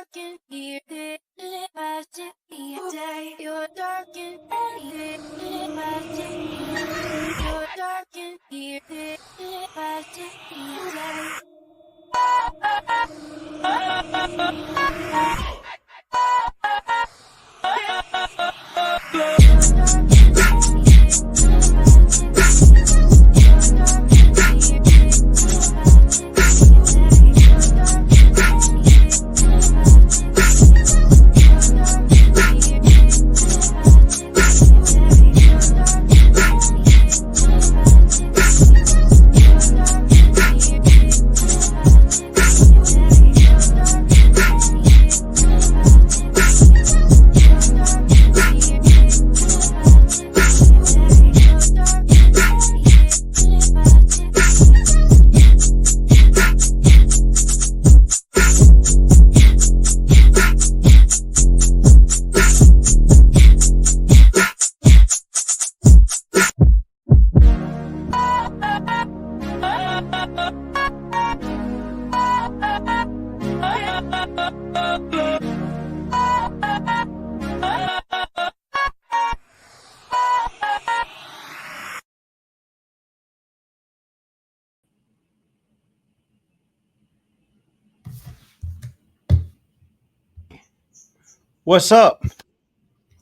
dark and here, live as it be day. You're dark and here, live as it be. You're dark and here, live as it be day. What's up?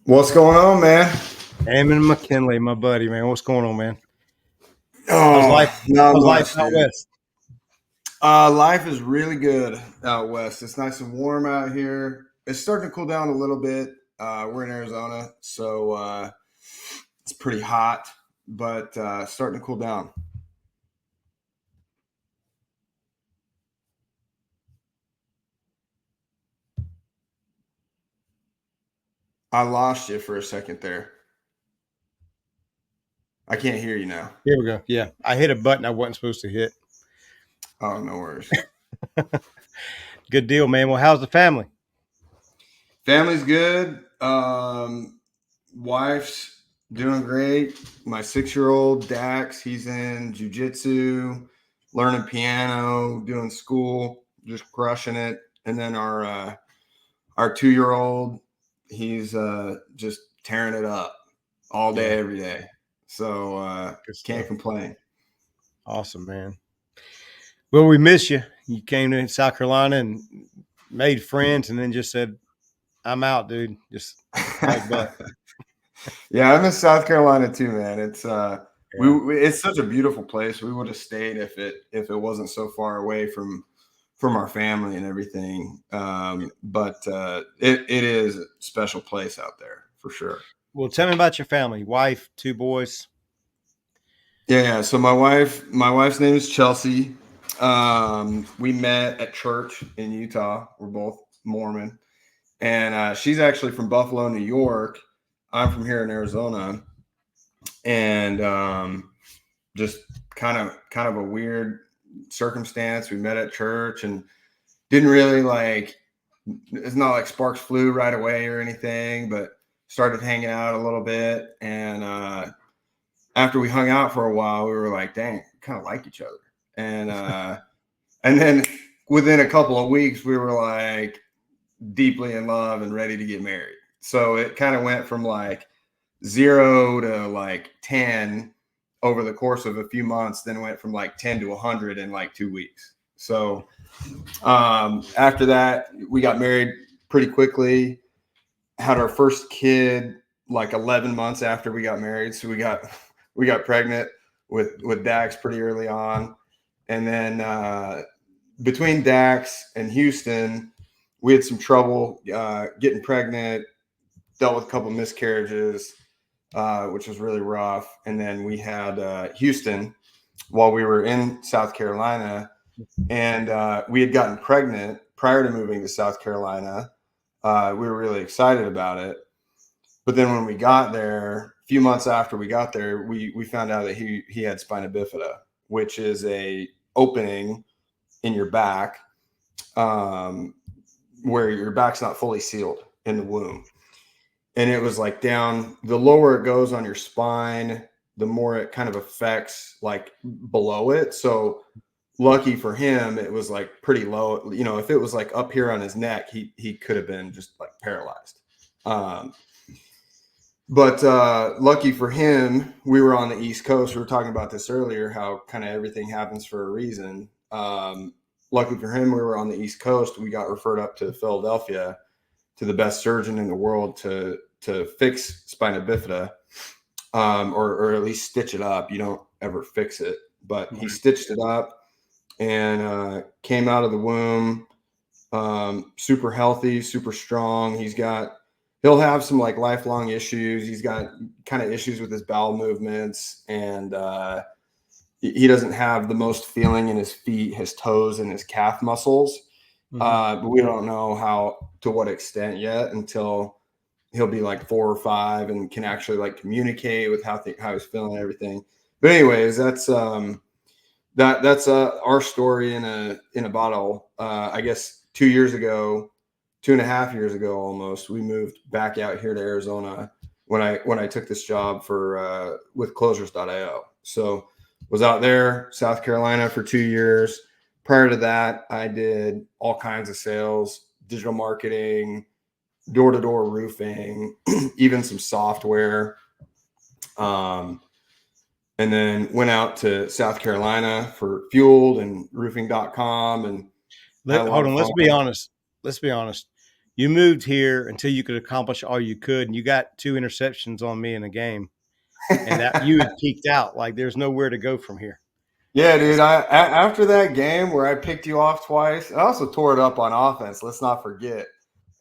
What's going on, man? Ammon McKinlay, my buddy, man. What's going on, man? Oh, How's life out west? Life is really good out west. It's nice and warm out here. It's starting to cool down a little bit. We're in Arizona, so it's pretty hot, but starting to cool down. I lost you for a second there. I can't hear you now. Here we go. Yeah, I hit a button I wasn't supposed to hit. Oh, no worries. Good deal, man. Well, how's the family? Family's good. Wife's doing great. My 6-year-old Dax, he's in jiu-jitsu, learning piano, doing school, just crushing it. And then our 2-year-old, he's just tearing it up all day, every day. So can't complain. Awesome, man. Well, we miss you. You came to South Carolina and made friends, and then just said, "I'm out, dude." Just like that. Yeah, I miss South Carolina too, man. It's it's such a beautiful place. We would have stayed if it wasn't so far away from our family and everything. But it is a special place out there for sure. Well, tell me about your family. Wife, 2 boys. Yeah. So my wife's name is Chelsea. We met at church in Utah. We're both Mormon, and she's actually from Buffalo, New York. I'm from here in Arizona, and just kind of a weird circumstance. We met at church and didn't really it's not like sparks flew right away or anything, but started hanging out a little bit. And after we hung out for a while, we were like, dang, we kind of like each other. And then within a couple of weeks, we were like deeply in love and ready to get married. So it kind of went from like 0 to like 10 over the course of a few months, then went from like 10 to 100 in like 2 weeks. So after that, we got married pretty quickly, had our first kid like 11 months after we got married. So we got pregnant with Dax pretty early on. And then between Dax and Houston, we had some trouble getting pregnant, dealt with a couple of miscarriages, which was really rough. And then we had Houston while we were in South Carolina, and we had gotten pregnant prior to moving to South Carolina. We were really excited about it. But then when we got there, a few months after we got there, we found out that he had spina bifida, which is a opening in your back where your back's not fully sealed in the womb. And it was like down, the lower it goes on your spine, the more it kind of affects like below it. So lucky for him, it was like pretty low. You know, if it was like up here on his neck, he could have been just like paralyzed. But lucky for him, we were on the East Coast. We were talking about this earlier, how kind of everything happens for a reason. Lucky for him, we were on the East Coast. We got referred up to Philadelphia to the best surgeon in the world to fix spina bifida, or at least stitch it up. You don't ever fix it, but he stitched it up and came out of the womb super healthy, super strong. He'll have some like lifelong issues. He's got kind of issues with his bowel movements, and he doesn't have the most feeling in his feet, his toes, and his calf muscles. But we don't know to what extent yet until he'll be like 4 or 5 and can actually like communicate with how he's feeling and everything. But anyways, that's our story in a bottle. I guess 2.5 years ago, almost, we moved back out here to Arizona when I took this job with Closers.io. So was out there, South Carolina, for 2 years. Prior to that, I did all kinds of sales, digital marketing, door-to-door roofing, even some software. And then went out to South Carolina for Fueled and roofing.com. And hold on, let's be honest. You moved here until you could accomplish all you could, and you got 2 interceptions on me in a game, and that you had peaked out. Like there's nowhere to go from here. Yeah, dude. After that game where I picked you off twice, I also tore it up on offense. Let's not forget.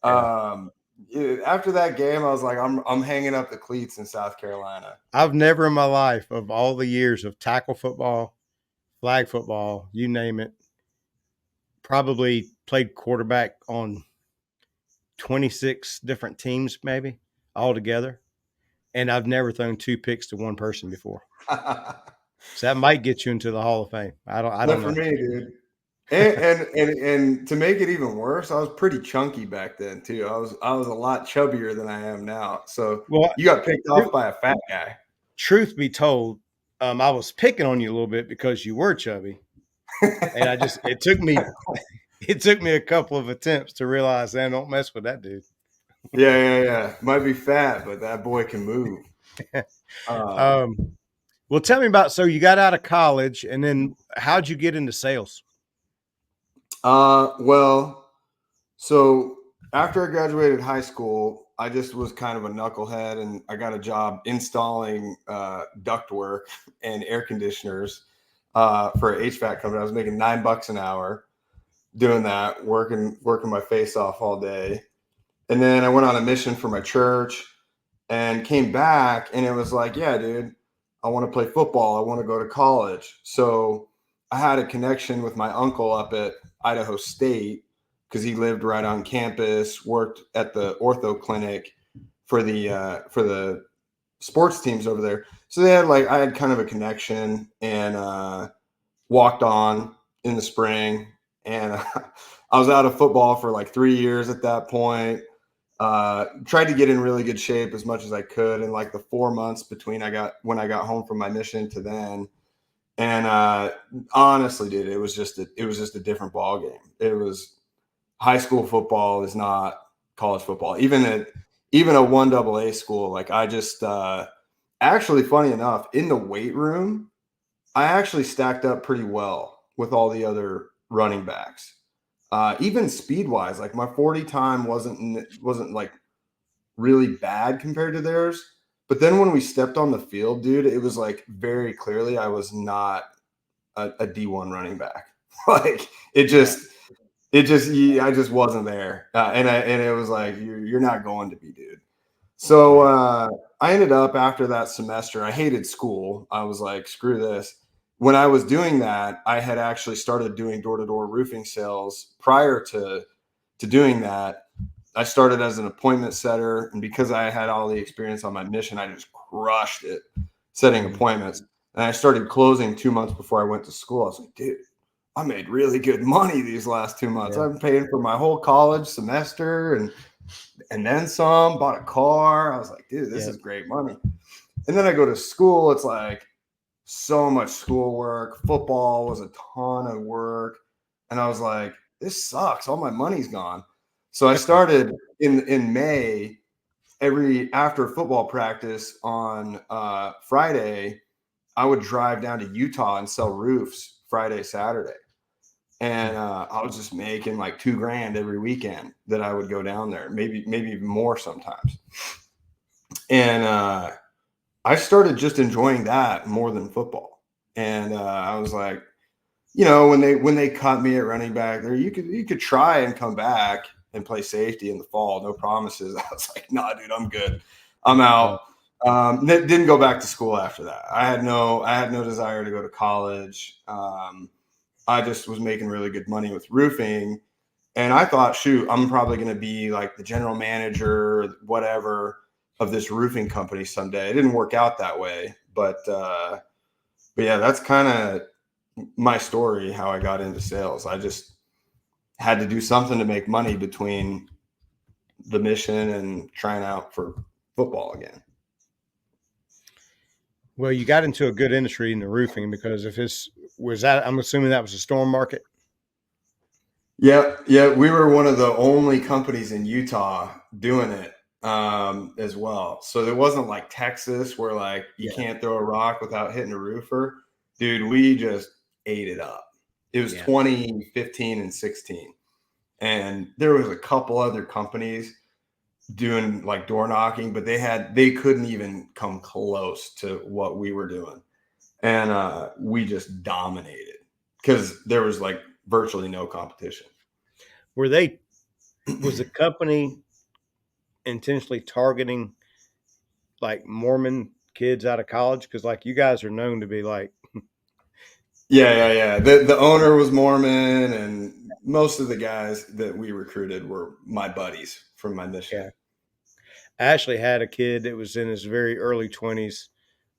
Yeah. After that game, I was like, I'm hanging up the cleats in South Carolina. I've never in my life, of all the years of tackle football, flag football, you name it, probably played quarterback on 26 different teams, maybe altogether. And I've never thrown 2 picks to one person before. So that might get you into the Hall of Fame. I don't know. For me, dude. And to make it even worse, I was pretty chunky back then too. I was a lot chubbier than I am now. So you got picked off by a fat guy. Truth be told, I was picking on you a little bit because you were chubby, and it took me a couple of attempts to realize, don't mess with that dude. Yeah. Might be fat, but that boy can move. Well, tell me about, so you got out of college, and then how'd you get into sales? Well, so after I graduated high school, I just was kind of a knucklehead, and I got a job installing ductwork and air conditioners for an HVAC company. I was making $9 an hour doing that, working my face off all day. And then I went on a mission for my church and came back, and it was like, yeah, dude, I want to play football. I want to go to college. So I had a connection with my uncle up at Idaho State because he lived right on campus, worked at the ortho clinic for the sports teams over there. So I had kind of a connection, and walked on in the spring, and I was out of football for like 3 years at that point. Tried to get in really good shape as much as I could in like the 4 months between when I got home from my mission to then. And honestly, dude, it was just a different ball game. It was high school football is not college football. Even a 1AA school, like I just actually, funny enough, in the weight room, I actually stacked up pretty well with all the other running backs. Even speed wise, like my 40 time wasn't like really bad compared to theirs. But then when we stepped on the field, dude, it was like very clearly I was not a D1 running back. Like I just wasn't there. And it was like, you're not going to be, dude. So I ended up, after that semester, I hated school. I was like, screw this. When I was doing that, I had actually started doing door-to-door roofing sales prior to doing that. I started as an appointment setter, and because I had all the experience on my mission, I just crushed it setting appointments. And I started closing 2 months before I went to school. I was like, dude, I made really good money these last 2 months. Yeah. I'm paying for my whole college semester and then some, bought a car. I was like, dude, this is great money. And then I go to school. It's like, so much schoolwork. Football was a ton of work. And I was like, this sucks. All my money's gone. So I started in May, after football practice on Friday, I would drive down to Utah and sell roofs Friday, Saturday. And I was just making like $2,000 every weekend that I would go down there, maybe even more sometimes. And I started just enjoying that more than football. And I was like, when they cut me at running back there, you could try and come back and play safety in the fall. No promises. I was like, nah, dude, I'm good. I'm out. Didn't go back to school after that. I had no desire to go to college. I just was making really good money with roofing. And I thought, shoot, I'm probably going to be like the general manager, whatever, of this roofing company someday. It didn't work out that way. But yeah, that's kind of my story, how I got into sales. I just had to do something to make money between the mission and trying out for football again. Well, you got into a good industry in the roofing, because if it's was that, I'm assuming that was a storm market. Yeah, we were one of the only companies in Utah doing it as well. So it wasn't like Texas where like you can't throw a rock without hitting a roofer. Dude, we just ate it up. It was 2015 and 16. And there was a couple other companies doing like door knocking, but they couldn't even come close to what we were doing. And we just dominated because there was like virtually no competition. Was the company intentionally targeting like Mormon kids out of college? Because like you guys are known to be like, yeah. The owner was Mormon, and most of the guys that we recruited were my buddies from my mission. yeah. I actually had a kid that was in his very early 20s,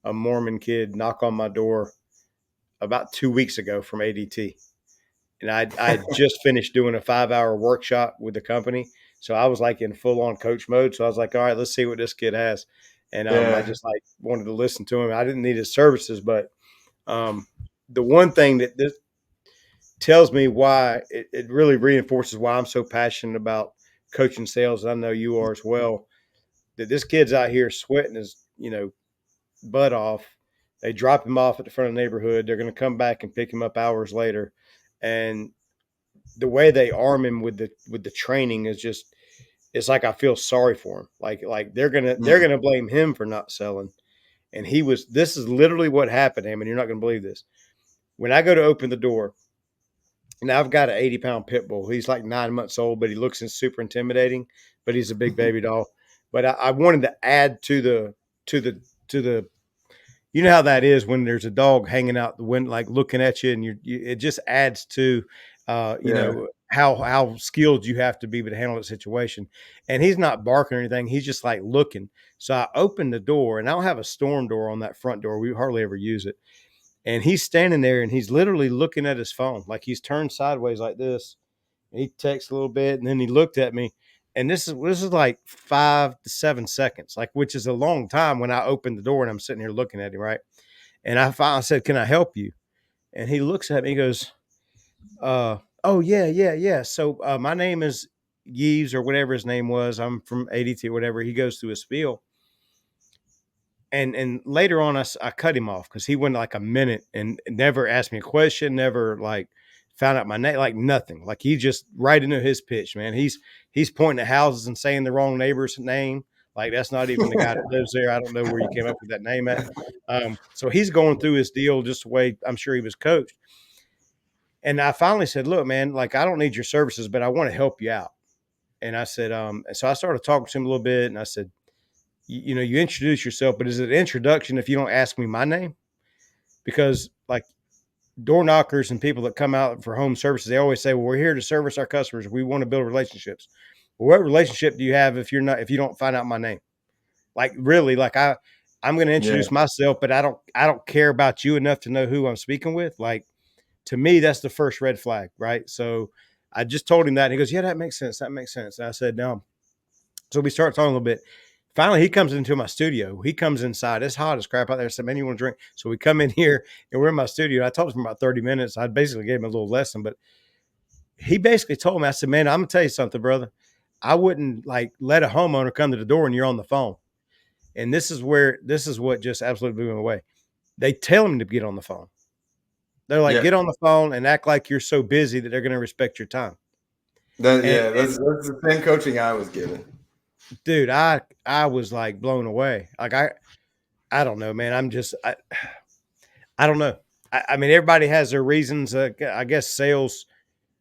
a Mormon kid, knock on my door about 2 weeks ago from ADT. And I just finished doing a 5-hour workshop with the company. So I was like in full on coach mode. So I was like, all right, let's see what this kid has. And I just like wanted to listen to him. I didn't need his services, but the one thing that this tells me why it really reinforces why I'm so passionate about coaching sales. And I know you are as well, that this kid's out here sweating his, butt off. They drop him off at the front of the neighborhood. They're going to come back and pick him up hours later. And the way they arm him with the training is just, it's like I feel sorry for him. Like they're gonna blame him for not selling. And this is literally what happened, Ammon. You're not gonna believe this. When I go to open the door, and I've got an 80-pound pit bull. He's like 9 months old, but he looks super intimidating. But he's a big baby doll. But I wanted to add to the you know how that is when there's a dog hanging out the window, like looking at you, and it just adds to, how skilled you have to be to handle the situation. And he's not barking or anything. He's just like looking. So I opened the door, and I don't have a storm door on that front door. We hardly ever use it. And he's standing there, and he's literally looking at his phone. Like he's turned sideways like this. And he texts a little bit, and then he looked at me. And this is like 5 to 7 seconds, like, which is a long time when I opened the door and I'm sitting here looking at him, right? And I finally said, "Can I help you?" And he looks at me, he goes, "Oh yeah. So my name is Yeeves, or whatever his name was. I'm from ADT or whatever." He goes through his spiel. And later on, I cut him off because he went like a minute and never asked me a question, never like found out my name, like nothing. Like he just right into his pitch, man. He's pointing at houses and saying the wrong neighbor's name. Like that's not even the guy that lives there. I don't know where you came up with that name at. So he's going through his deal just the way I'm sure he was coached. And I finally said, "Look, man, like I don't need your services, but I want to help you out." And I said, so I started talking to him a little bit, and I said, you introduce yourself, but is it an introduction if you don't ask me my name? Because like door knockers and people that come out for home services, they always say, "Well, we're here to service our customers. We want to build relationships." Well, what relationship do you have if you don't find out my name? Like really, like I'm going to introduce myself, but I don't care about you enough to know who I'm speaking with. Like to me, that's the first red flag, right? So I just told him that, and he goes, "Yeah, that makes sense. That makes sense." And I said, "No." So we started talking a little bit. finally, he comes into my studio. He comes inside. It's hot as crap out there. I said, man, you want to drink? So we come in here and we're in my studio. I talked to him about 30 minutes. I basically gave him a little lesson, but he basically told me, I said, man, I'm going to tell you something, brother. I wouldn't like let a homeowner come to the door and you're on the phone. And this is what just absolutely blew me away. They tell him to get on the phone. They're like, Yeah. get on the phone and act like you're so busy that they're going to respect your time. That's And the same coaching I was given. dude, I was like blown away. Like I don't know, man. I don't know. I mean, everybody has their reasons. I guess sales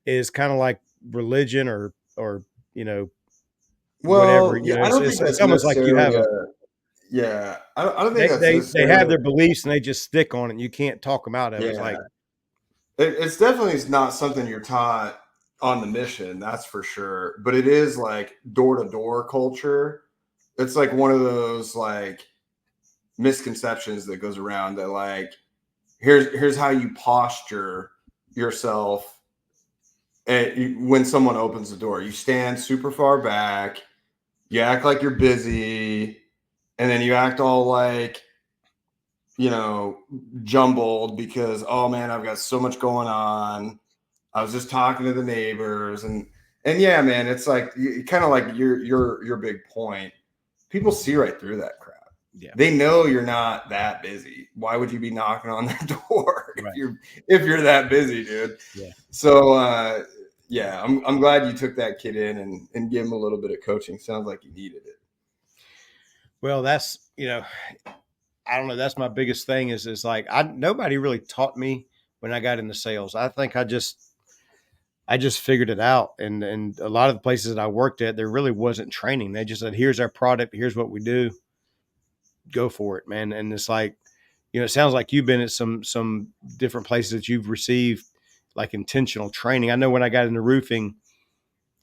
is kind of like religion or you know whatever. Well, You yeah, know, I don't think it's that's almost like you have necessarily a yeah. I don't think they that's they they have necessarily their beliefs and they just stick on it. And you can't talk them out of it. It's yeah. like It's definitely not something you're taught on the mission, that's for sure. But it is like door to door culture. It's like one of those like misconceptions that goes around that like here's how you posture yourself when someone opens the door. You stand super far back, you act like you're busy, and then you act all like jumbled because oh man, I've got so much going on. I was just talking to the neighbors and yeah, man, it's like kind of like your big point. People see right through that crap. yeah, They know you're not that busy. Why would you be knocking on their door right, if you're that busy, dude? yeah. So yeah, I'm glad you took that kid in and give him a little bit of coaching. Sounds like he needed it. Well, that's I don't know. That's my biggest thing is like nobody really taught me when I got into sales. I think I just figured it out. And a lot of the places that I worked at, there really wasn't training. They just said, here's our product, here's what we do, go for it, man. And it's like, it sounds like you've been at some different places that you've received like intentional training. I know when I got into roofing,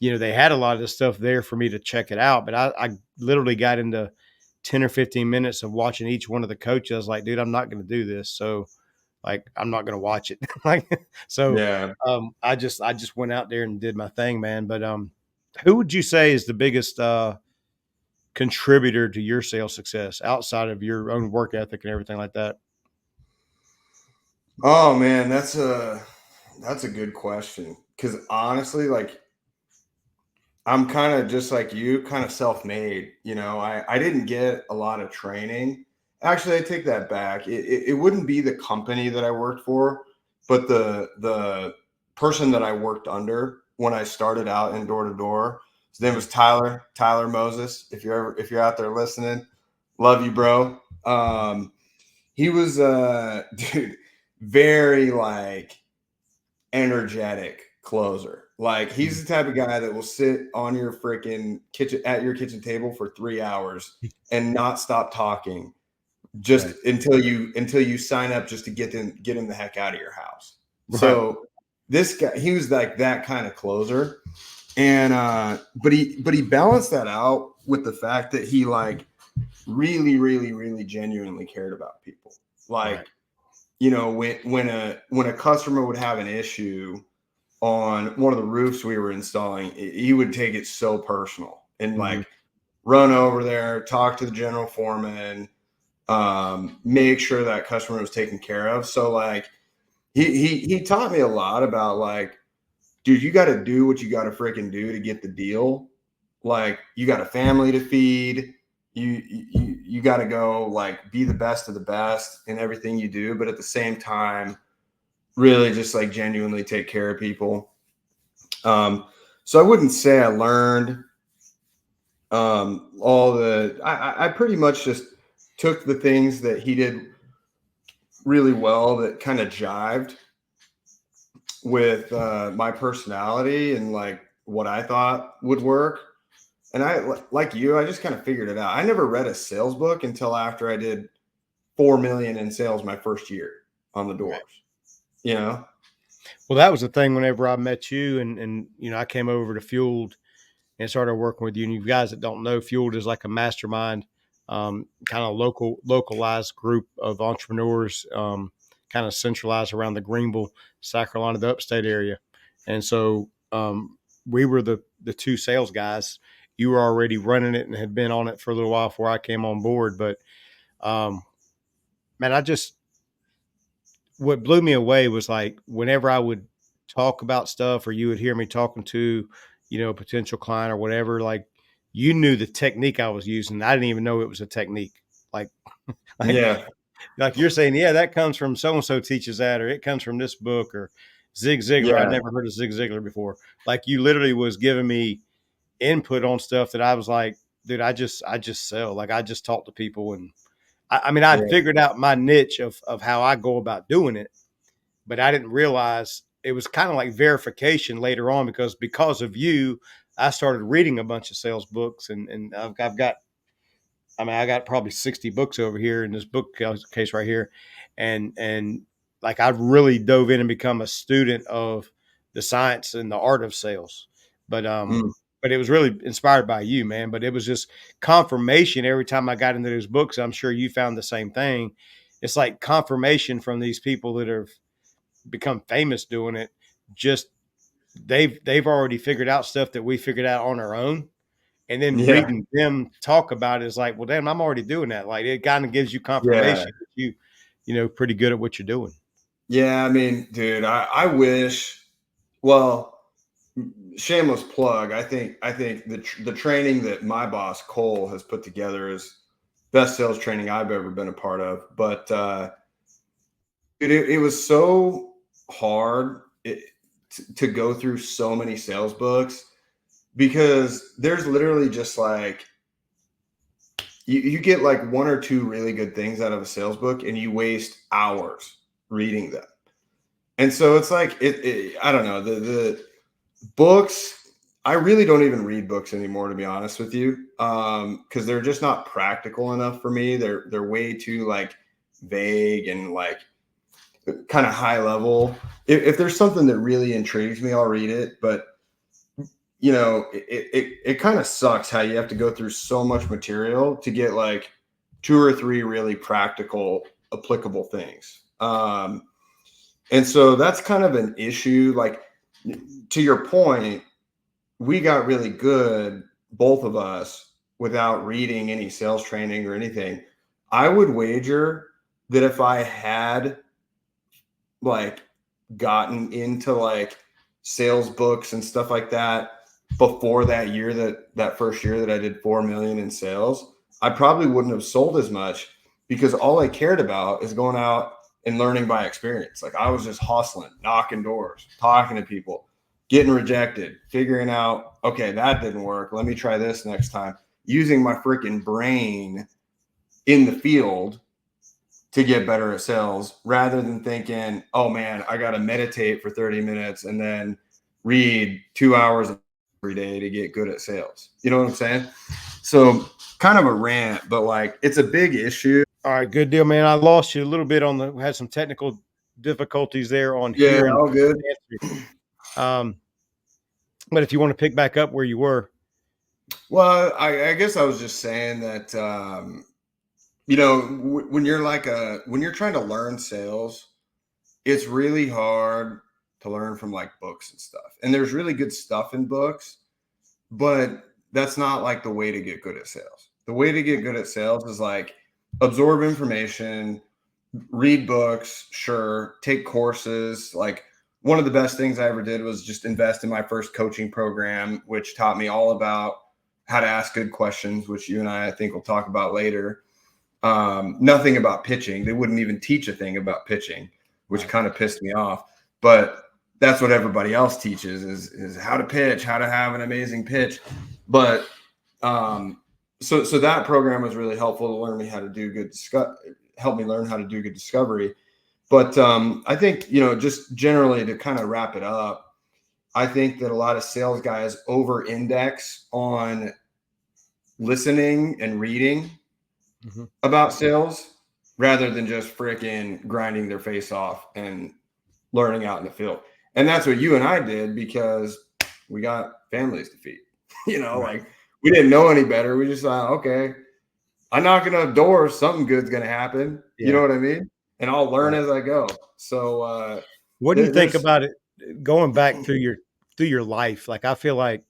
they had a lot of the stuff there for me to check it out, but I literally got into 10 or 15 minutes of watching each one of the coaches. I was like, dude, I'm not going to do this. So like, I'm not going to watch it. Like, so, Yeah. I just went out there and did my thing, man. But, who would you say is the biggest, contributor to your sales success outside of your own work ethic and everything like that? Oh man, that's a good question. Because honestly, like I'm kind of just like you, kind of self-made. I didn't get a lot of training. Actually, I take that back. It wouldn't be the company that I worked for, but the person that I worked under when I started out in door to door. His name was Tyler Moses. If you're out there listening, love you, bro. He was dude, very like energetic closer. Like he's the type of guy that will sit on your freaking kitchen at your kitchen table for 3 hours and not stop talking just Right. until you sign up just to get him the heck out of your house. Right. So this guy, he was like that kind of closer. And but he balanced that out with the fact that he like really, really, really genuinely cared about people. Right. Like, when a customer would have an issue on one of the roofs we were installing, he would take it so personal and Mhm. like run over there, talk to the general foreman, make sure that customer was taken care of. So like he taught me a lot about like, dude, you got to do what you got to freaking do to get the deal. Like you got a family to feed. You got to go like be the best of the best in everything you do, but at the same time, really just like genuinely take care of people. So I wouldn't say I learned all the. I pretty much just took the things that he did really well that kind of jived with my personality and like what I thought would work. And like you, I just kind of figured it out. I never read a sales book until after I did 4 million in sales my first year on the Right. doors. You know? Well, that was the thing whenever I met you and I came over to Fueled and started working with you. And you guys that don't know, Fueled is like a mastermind, kind of localized group of entrepreneurs, kind of centralized around the Greenville, South Carolina, the upstate area. And so we were the two sales guys you were already running it and had been on it for a little while before I came on board. But um, man, what blew me away was like whenever I would talk about stuff or you would hear me talking to, a potential client or whatever, like you knew the technique I was using. I didn't even know it was a technique. Like, like, Yeah. like you're saying, yeah, that comes from so and so teaches that, or it comes from this book, or Zig Ziglar. I'd Yeah. never heard of Zig Ziglar before. Like you literally was giving me input on stuff that I was like, dude, I just sell. Like I just talk to people, and I mean, I Yeah. figured out my niche of how I go about doing it, but I didn't realize it was kind of like verification later on because of you, I started reading a bunch of sales books, and I've got, I mean, I got probably 60 books over here in this bookcase right here. And like I've really dove in and become a student of the science and the art of sales. But Mm. but it was really inspired by you, man. But it was just confirmation every time I got into those books. I'm sure you found the same thing. It's like confirmation from these people that have become famous doing it. Just they've already figured out stuff that we figured out on our own, and then Yeah. reading them talk about it is like, well, damn, I'm already doing that. Like it kind of gives you Yeah. confirmation that pretty good at what you're doing. Yeah. I mean, dude, I wish, well, shameless plug. I think the training that my boss Cole has put together is best sales training I've ever been a part of. But it was so hard to go through so many sales books because there's literally just like you get like one or two really good things out of a sales book and you waste hours reading them. And so it's like I don't know, the books, I really don't even read books anymore, to be honest with you, because they're just not practical enough for me. They're way too like vague and like kind of high level. If there's something that really intrigues me, I'll read it. But it kind of sucks how you have to go through so much material to get like two or three really practical, applicable things. And so that's kind of an issue. Like to your point, we got really good, both of us, without reading any sales training or anything. I would wager that if I had like gotten into like sales books and stuff like that before that year, that first year that I did 4 million in sales, I probably wouldn't have sold as much because all I cared about is going out and learning by experience. Like I was just hustling, knocking doors, talking to people, getting rejected, figuring out, okay, that didn't work. Let me try this next time. Using my freaking brain in the field to get better at sales rather than thinking, oh man, I got to meditate for 30 minutes and then read 2 hours every day to get good at sales. You know what I'm saying? So kind of a rant, but like it's a big issue. All right, good deal, man. I lost you a little bit had some technical difficulties there on Yeah, hearing. all good. Um, but if you want to pick back up where you were. Well, I guess I was just saying that, when you're when you're trying to learn sales, it's really hard to learn from like books and stuff. And there's really good stuff in books, but that's not like the way to get good at sales. The way to get good at sales is like absorb information, read books, sure, take courses. Like one of the best things I ever did was just invest in my first coaching program, which taught me all about how to ask good questions, which you and I think we'll talk about later. Nothing about pitching. They wouldn't even teach a thing about pitching, which kind of pissed me off. But that's what everybody else teaches is how to pitch, how to have an amazing pitch. But so that program was really helpful to learn me how to do good help me learn how to do good discovery. But I think, just generally to kind of wrap it up, I think that a lot of sales guys over index on listening and reading about sales rather than just freaking grinding their face off and learning out in the field. And that's what you and I did because we got families to feed. Like we didn't know any better. We just thought, okay, I knock enough doors, something good's gonna happen. Yeah. You know what I mean? And I'll learn as I go. So what do you think about it going back through your life? Like I feel like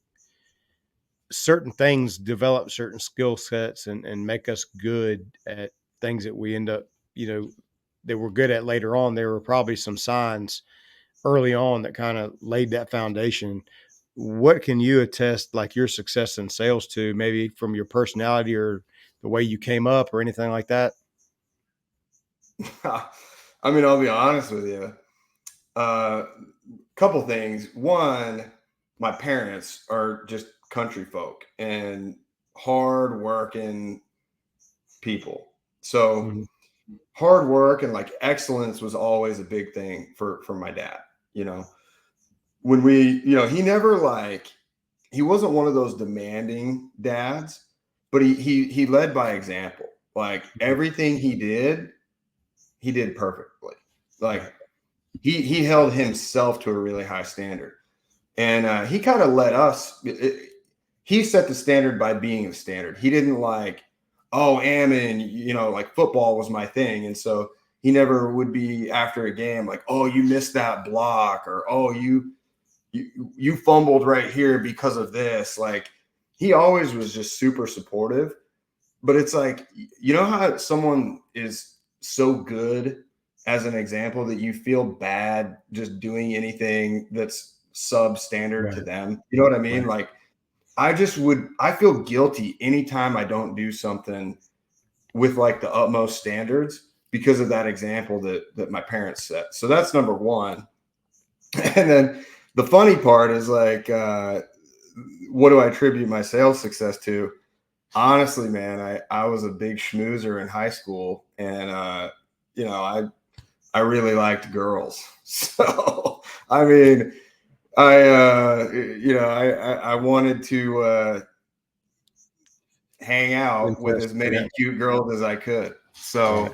certain things develop certain skill sets and make us good at things that we end up, that we're good at later on. There were probably some signs early on that kind of laid that foundation. What can you attest like your success in sales to, maybe from your personality or the way you came up or anything like that? I mean, I'll be honest with you. Couple things. One, my parents are just country folk and hard working people. So Mhm. hard work and like excellence was always a big thing for my dad. When he never he wasn't one of those demanding dads, but he led by example. Like everything he did perfectly. Like Right. he held himself to a really high standard, and he kind of let us. He set the standard by being the standard. He didn't oh, Ammon, like football was my thing, and so he never would be after a game like, oh, you missed that block, or oh, you fumbled right here because of this. Like he always was just super supportive. But it's like, how someone is so good as an example that you feel bad just doing anything that's substandard to Right. them. You know what I mean? Right. Like I feel guilty anytime I don't do something with like the utmost standards because of that example that my parents set. So that's number one. And then the funny part is what do I attribute my sales success to? Honestly, man, I was a big schmoozer in high school, and I really liked girls. So I mean, I wanted to hang out with as Yeah. many cute girls as I could. Right. So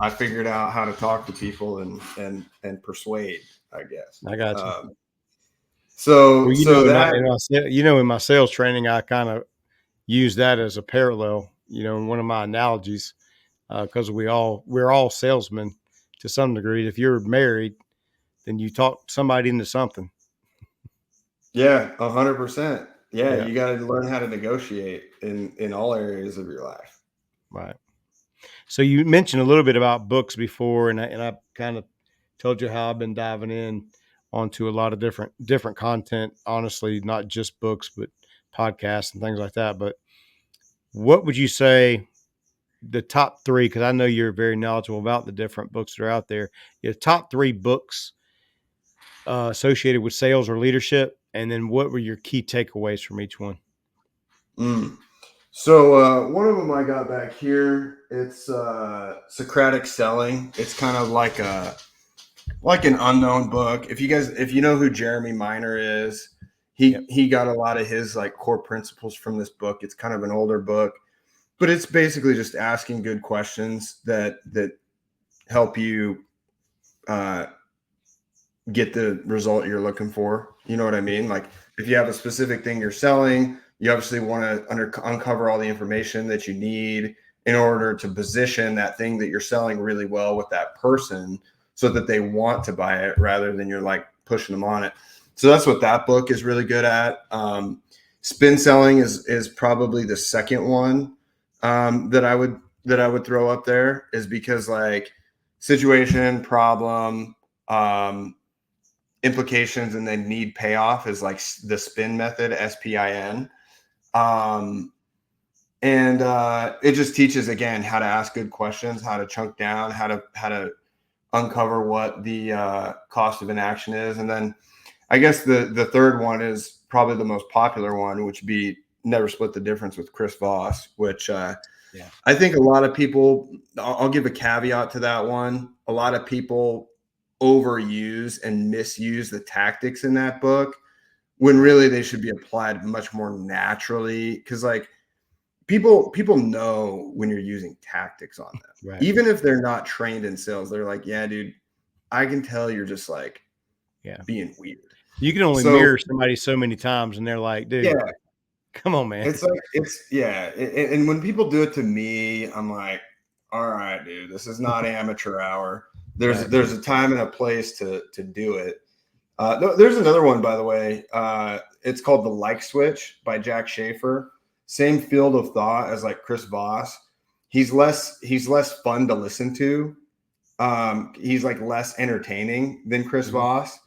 I figured out how to talk to people and persuade, I guess. I got you. So Well, so that in my sales training, I kind of use that as a parallel, in one of my analogies, because we're all salesmen to some degree. If you're married, then you talk somebody into something. Yeah, 100%. Yeah, Yeah. you got to learn how to negotiate in all areas of your life. Right. So you mentioned a little bit about books before, and I kind of told you how I've been diving in onto a lot of different content. Honestly, not just books, but podcasts and things like that. But what would you say the top three? Because I know you're very knowledgeable about the different books that are out there. Your top three books associated with sales or leadership, and then what were your key takeaways from each one? Mm. So one of them I got back here. It's Socratic Selling. It's kind of like an unknown book. If you know who Jeremy Minor is, Yep. he got a lot of his like core principles from this book. It's kind of an older book, but it's basically just asking good questions that help you uh, get the result you're looking for. You know what I mean? Like if you have a specific thing you're selling, you obviously want to uncover all the information that you need in order to position that thing that you're selling really well with that person so that they want to buy it rather than you're like pushing them on it. So that's what that book is really good at. Spin selling is probably the second one that I would throw up there, is because like situation, problem, implications, and then need payoff is like the spin method, SPIN. Um, and it just teaches again how to ask good questions, how to chunk down, how to uncover what the cost of inaction is. And then I guess the third one is probably the most popular one, which would be Never Split the Difference with Chris Voss, which Yeah. I think a lot of people, I'll give a caveat to that one. A lot of people overuse and misuse the tactics in that book when really they should be applied much more naturally. Cause like people know when you're using tactics on them, Right. even if they're not trained in sales. They're like, yeah, dude, I can tell you're just like Yeah. being weird. You can only So mirror somebody so many times, and they're like, yeah, dude, come on, man. it's like, and when people do it to me, I'm like, all right, dude, this is not amateur hour. Right. There's a time and a place to do it. There's another one, by the way. It's called The Like Switch by Jack Schaefer. Same field of thought as like Chris Voss. He's less fun to listen to. He's like less entertaining than Chris Voss.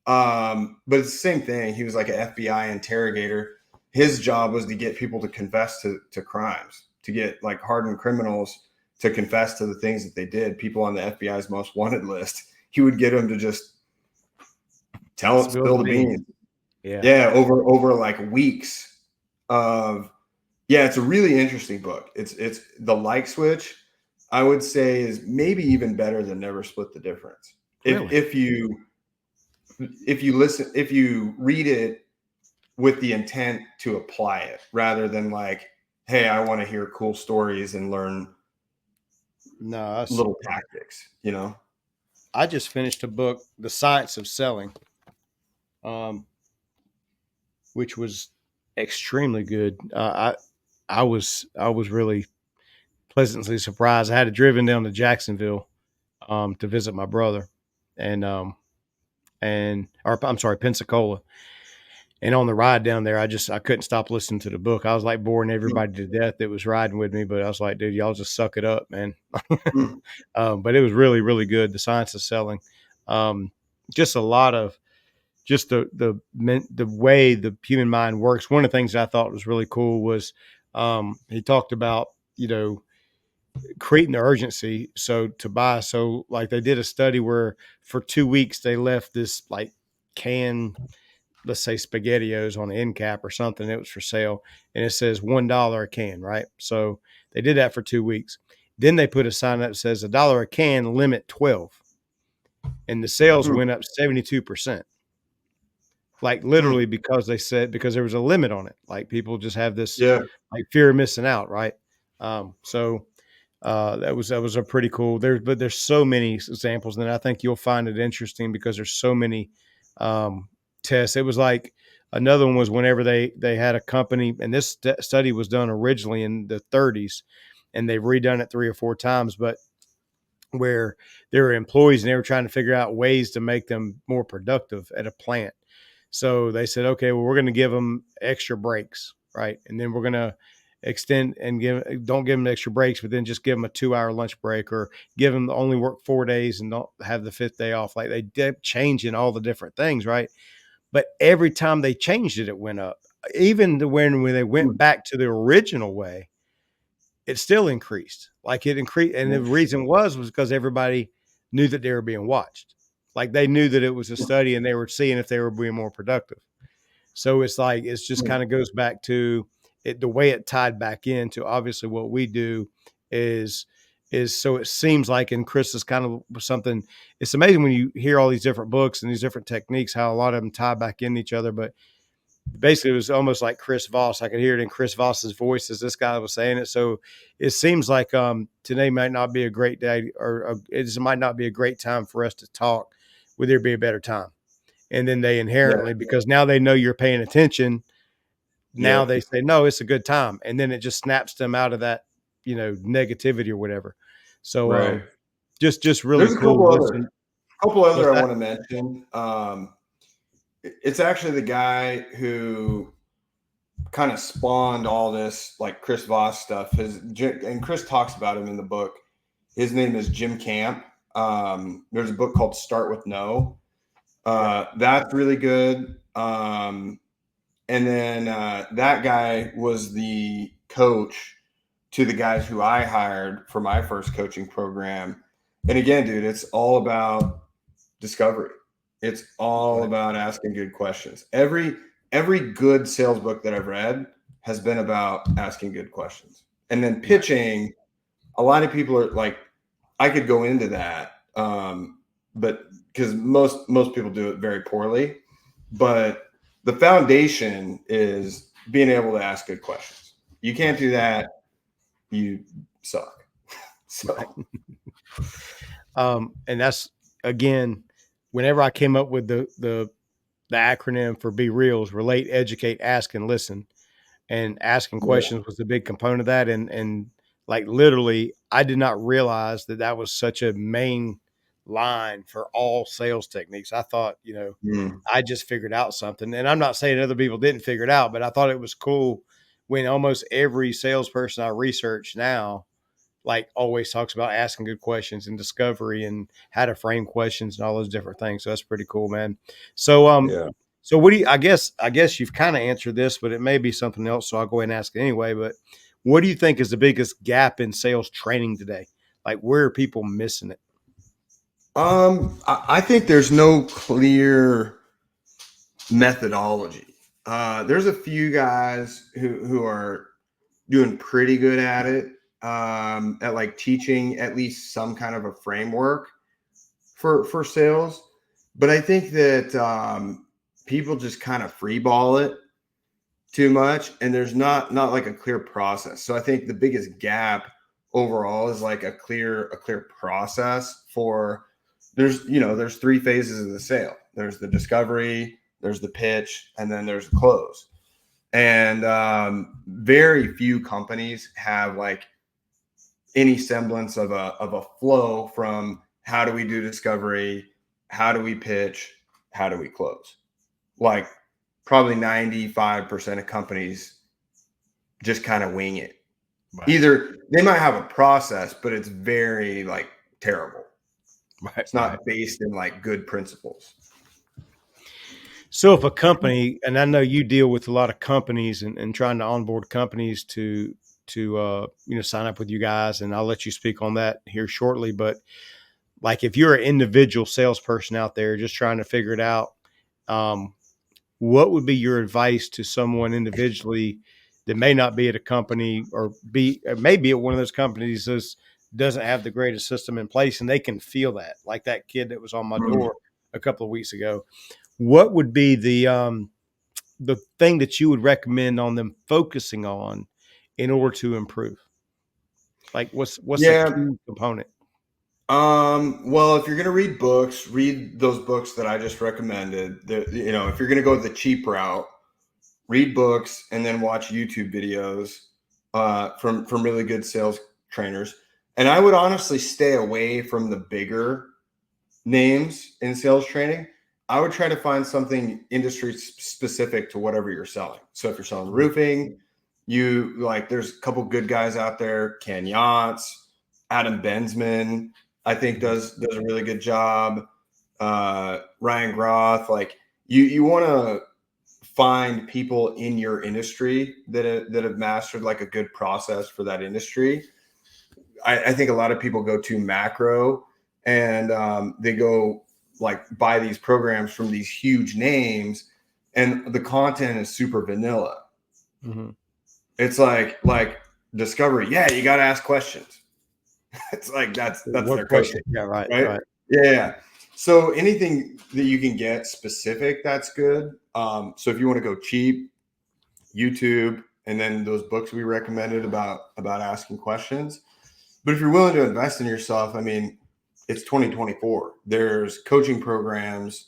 But it's the same thing. He was like an FBI interrogator. His job was to get people to confess to crimes, to get like hardened criminals to confess to the things that they did. People on the FBI's most wanted list. He would get them to just spill the beans. Yeah, over like weeks of it's a really interesting book. It's The Like Switch, I would say, is maybe even better than Never Split the Difference. Really? If you read it with the intent to apply it rather than like, hey, I want to hear cool stories and learn little tactics, you know. I just finished a book, The Science of Selling, which was extremely good. I was really pleasantly surprised. I had driven down to Jacksonville to visit my brother, or I'm sorry, Pensacola. And on the ride down there, I couldn't stop listening to the book. I was like boring everybody to death that was riding with me, but I was like, dude, y'all just suck it up, man. But it was really, really good. The Science of Selling. Just a lot of just the way the human mind works. One of the things that I thought was really cool was he talked about, creating the urgency. So to buy, so like they did a study where for 2 weeks they left this like can, let's say SpaghettiOs on the end cap or something. It was for sale and it says $1 a can, right? So they did that for 2 weeks. Then they put a sign up that says $1 a can, limit 12. And the sales went up 72%. Like literally because there was a limit on it. Like people just have this like fear of missing out. Right. That was a pretty cool but there's so many examples, and I think you'll find it interesting because there's so many tests. It was like another one was whenever they had a company, and this study was done originally in the 30s and they've redone it 3 or 4 times, but where there were employees and they were trying to figure out ways to make them more productive at a plant. So they said, okay, well, we're going to give them extra breaks, right? And then we're going to extend and don't give them extra breaks, but then just give them a 2-hour lunch break, or give them only work 4 days and don't have the 5th day off. Like they kept changing all the different things, right? But every time they changed it, it went up. Even when they went back to the original way, it still increased. Like it increased. And the reason was because everybody knew that they were being watched. Like they knew that it was a study and they were seeing if they were being more productive. So it's like, it's just kind of goes back to it. The way it tied back into obviously what we do is so it seems like, and Chris is kind of something, it's amazing when you hear all these different books and these different techniques, how a lot of them tie back into each other. But basically it was almost like Chris Voss. I could hear it in Chris Voss's voice as this guy was saying it. So it seems like today might not be a great day, or it might not be a great time for us to talk. Would there be a better time? And then they inherently, because now they know you're paying attention. Now they say, no, it's a good time. And then it just snaps them out of that, negativity or whatever. So just really There's cool. A couple other I want to mention. It's actually the guy who kind of spawned all this like Chris Voss stuff. And Chris talks about him in the book. His name is Jim Camp. There's a book called Start with No. That's really good. And then that guy was the coach to the guys who I hired for my first coaching program. And again, dude, it's all about discovery. It's all about asking good questions. Every good sales book that I've read has been about asking good questions. And then pitching, a lot of people are like, I could go into that, but because most people do it very poorly. But the foundation is being able to ask good questions. You can't do that, you suck. So, and that's, again, whenever I came up with the acronym for Be Reals, relate, educate, ask, and listen, and asking questions was the big component of that. And like literally, I did not realize that was such a main line for all sales techniques. I thought, Mm. I just figured out something. And I'm not saying other people didn't figure it out, but I thought it was cool when almost every salesperson I research now, like, always talks about asking good questions and discovery and how to frame questions and all those different things. So that's pretty cool, man. So, Yeah. so what do you, I guess you've kind of answered this, but it may be something else. So I'll go ahead and ask it anyway. But what do you think is the biggest gap in sales training today? Like, where are people missing it? I think there's no clear methodology. There's a few guys who are doing pretty good at it, at like teaching at least some kind of a framework for sales. But I think that people just kind of freeball it too much, and there's not like a clear process. So I think the biggest gap overall is like a clear process for there's three phases of the sale. There's the discovery, there's the pitch, and then there's the close. And very few companies have like any semblance of a flow from how do we do discovery, how do we pitch, how do we close. Like probably 95% of companies just kind of wing it. Right. Either they might have a process, but it's very like terrible. Right. It's not based in like good principles. So if a company, and I know you deal with a lot of companies and trying to onboard companies to sign up with you guys, and I'll let you speak on that here shortly. But like, if you're an individual salesperson out there just trying to figure it out, what would be your advice to someone individually that may not be at a company or maybe at one of those companies that doesn't have the greatest system in place, and they can feel that, like that kid that was on my door a couple of weeks ago? What would be the thing that you would recommend on them focusing on in order to improve? Like, what's the key component? Well, if you're going to read books, read those books that I just recommended. If you're going to go the cheap route, read books and then watch YouTube videos from really good sales trainers. And I would honestly stay away from the bigger names in sales training. I would try to find something industry specific to whatever you're selling. So if you're selling roofing, there's a couple good guys out there. Ken Yachts, Adam Bensman, I think does a really good job. Ryan Groth, like you want to find people in your industry that have mastered like a good process for that industry. I think a lot of people go too macro and they go like buy these programs from these huge names, and the content is super vanilla. Mm-hmm. It's like discovery. Yeah, you got to ask questions. It's like that's their coaching. Yeah, right. Yeah. So anything that you can get specific, that's good. So if you want to go cheap, YouTube, and then those books we recommended about asking questions. But if you're willing to invest in yourself, I mean, it's 2024. There's coaching programs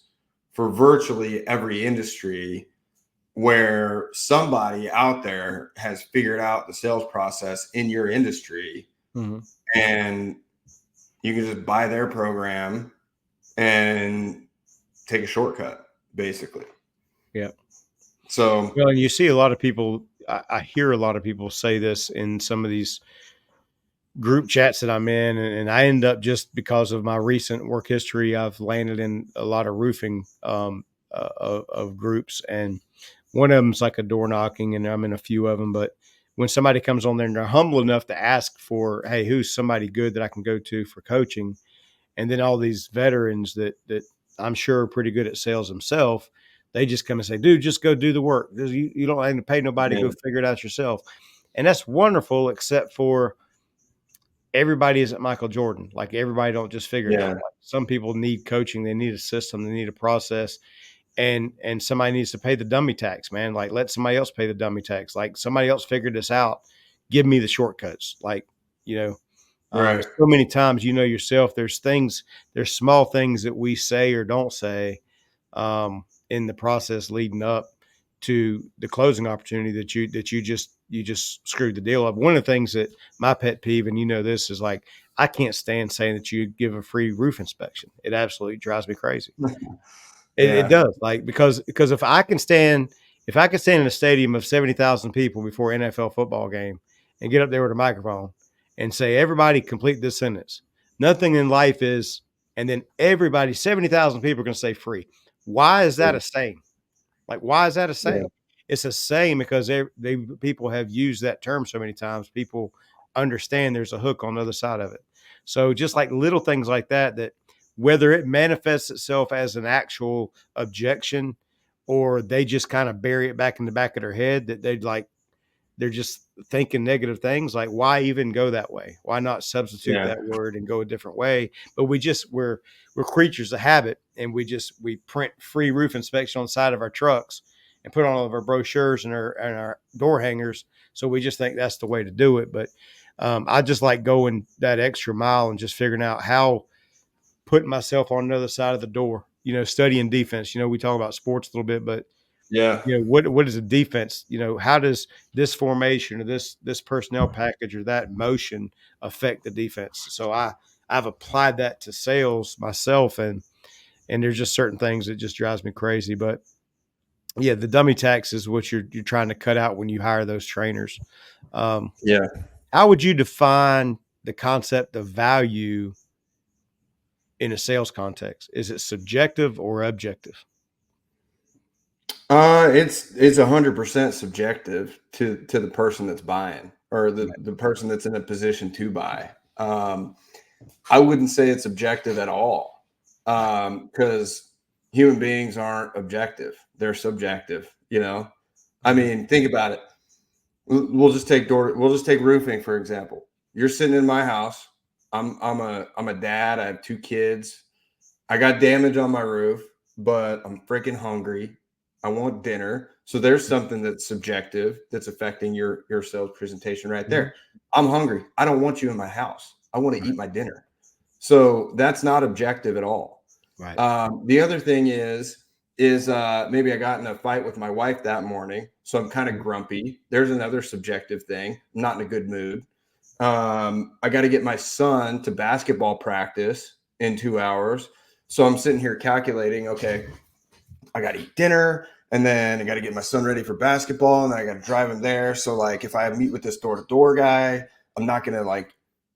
for virtually every industry where somebody out there has figured out the sales process in your industry. Mm-hmm. And you can just buy their program and take a shortcut, basically. Yeah. So, well, and you see a lot of people, I hear a lot of people say this in some of these group chats that I'm in, and I end up, just because of my recent work history, I've landed in a lot of roofing of groups, and one of them's like a door knocking, and I'm in a few of them. But when somebody comes on there and they're humble enough to ask for, hey, who's somebody good that I can go to for coaching, and then all these veterans that I'm sure are pretty good at sales themselves, they just come and say, dude, just go do the work. You don't have to pay nobody to go figure it out yourself. And that's wonderful, except for everybody isn't Michael Jordan. Like, everybody don't just figure it out. Like, some people need coaching. They need a system. They need a process. And somebody needs to pay the dummy tax, man. Like, let somebody else pay the dummy tax. Like, somebody else figured this out. Give me the shortcuts. Like, right. So many times, yourself, there's small things that we say or don't say in the process leading up to the closing opportunity that you just you just screwed the deal up. One of the things that my pet peeve, and you know this, is like I can't stand saying that you give a free roof inspection. It absolutely drives me crazy. It Yeah. does, like because if I can stand in a stadium of 70,000 people before an NFL football game and get up there with a microphone and say, everybody complete this sentence. Nothing in life is, and then everybody, 70,000 people are going to say free. Why is that a saying? Like, why is that a Yeah. saying? It's a saying because people have used that term so many times. People understand there's a hook on the other side of it. So just like little things like that, that whether it manifests itself as an actual objection or they just kind of bury it back in the back of their head that they're just thinking negative things. Like, why even go that way? Why not substitute Yeah. that word and go a different way? But we're creatures of habit, and we print free roof inspection on the side of our trucks and put on all of our brochures and our door hangers. So we just think that's the way to do it. But I just like going that extra mile and just figuring out how putting myself on the other side of the door. Studying defense. We talk about sports a little bit, but Yeah. what is a defense? How does this formation or this personnel package or that motion affect the defense? So I've applied that to sales myself, and there's just certain things that just drives me crazy. But yeah, the dummy tax is what you're trying to cut out when you hire those trainers. Yeah. How would you define the concept of value in a sales context? Is it subjective or objective? It's 100% subjective to the person that's buying or the person that's in a position to buy. I wouldn't say it's objective at all. Because human beings aren't objective. They're subjective, I mean, think about it. We'll just take roofing, for example. You're sitting in my house. I'm a dad. I have 2 kids. I got damage on my roof, but I'm freaking hungry. I want dinner. So there's something that's subjective that's affecting your sales presentation right there. I'm hungry. I don't want you in my house. I want to eat my dinner. So that's not objective at all. Right. The other thing is maybe I got in a fight with my wife that morning, so I'm kind of grumpy. There's another subjective thing. I'm not in a good mood. I got to get my son to basketball practice in 2 hours. So I'm sitting here calculating, okay, I got to eat dinner, and then I got to get my son ready for basketball, and then I got to drive him there. So like if I meet with this door-to-door guy, I'm not going to like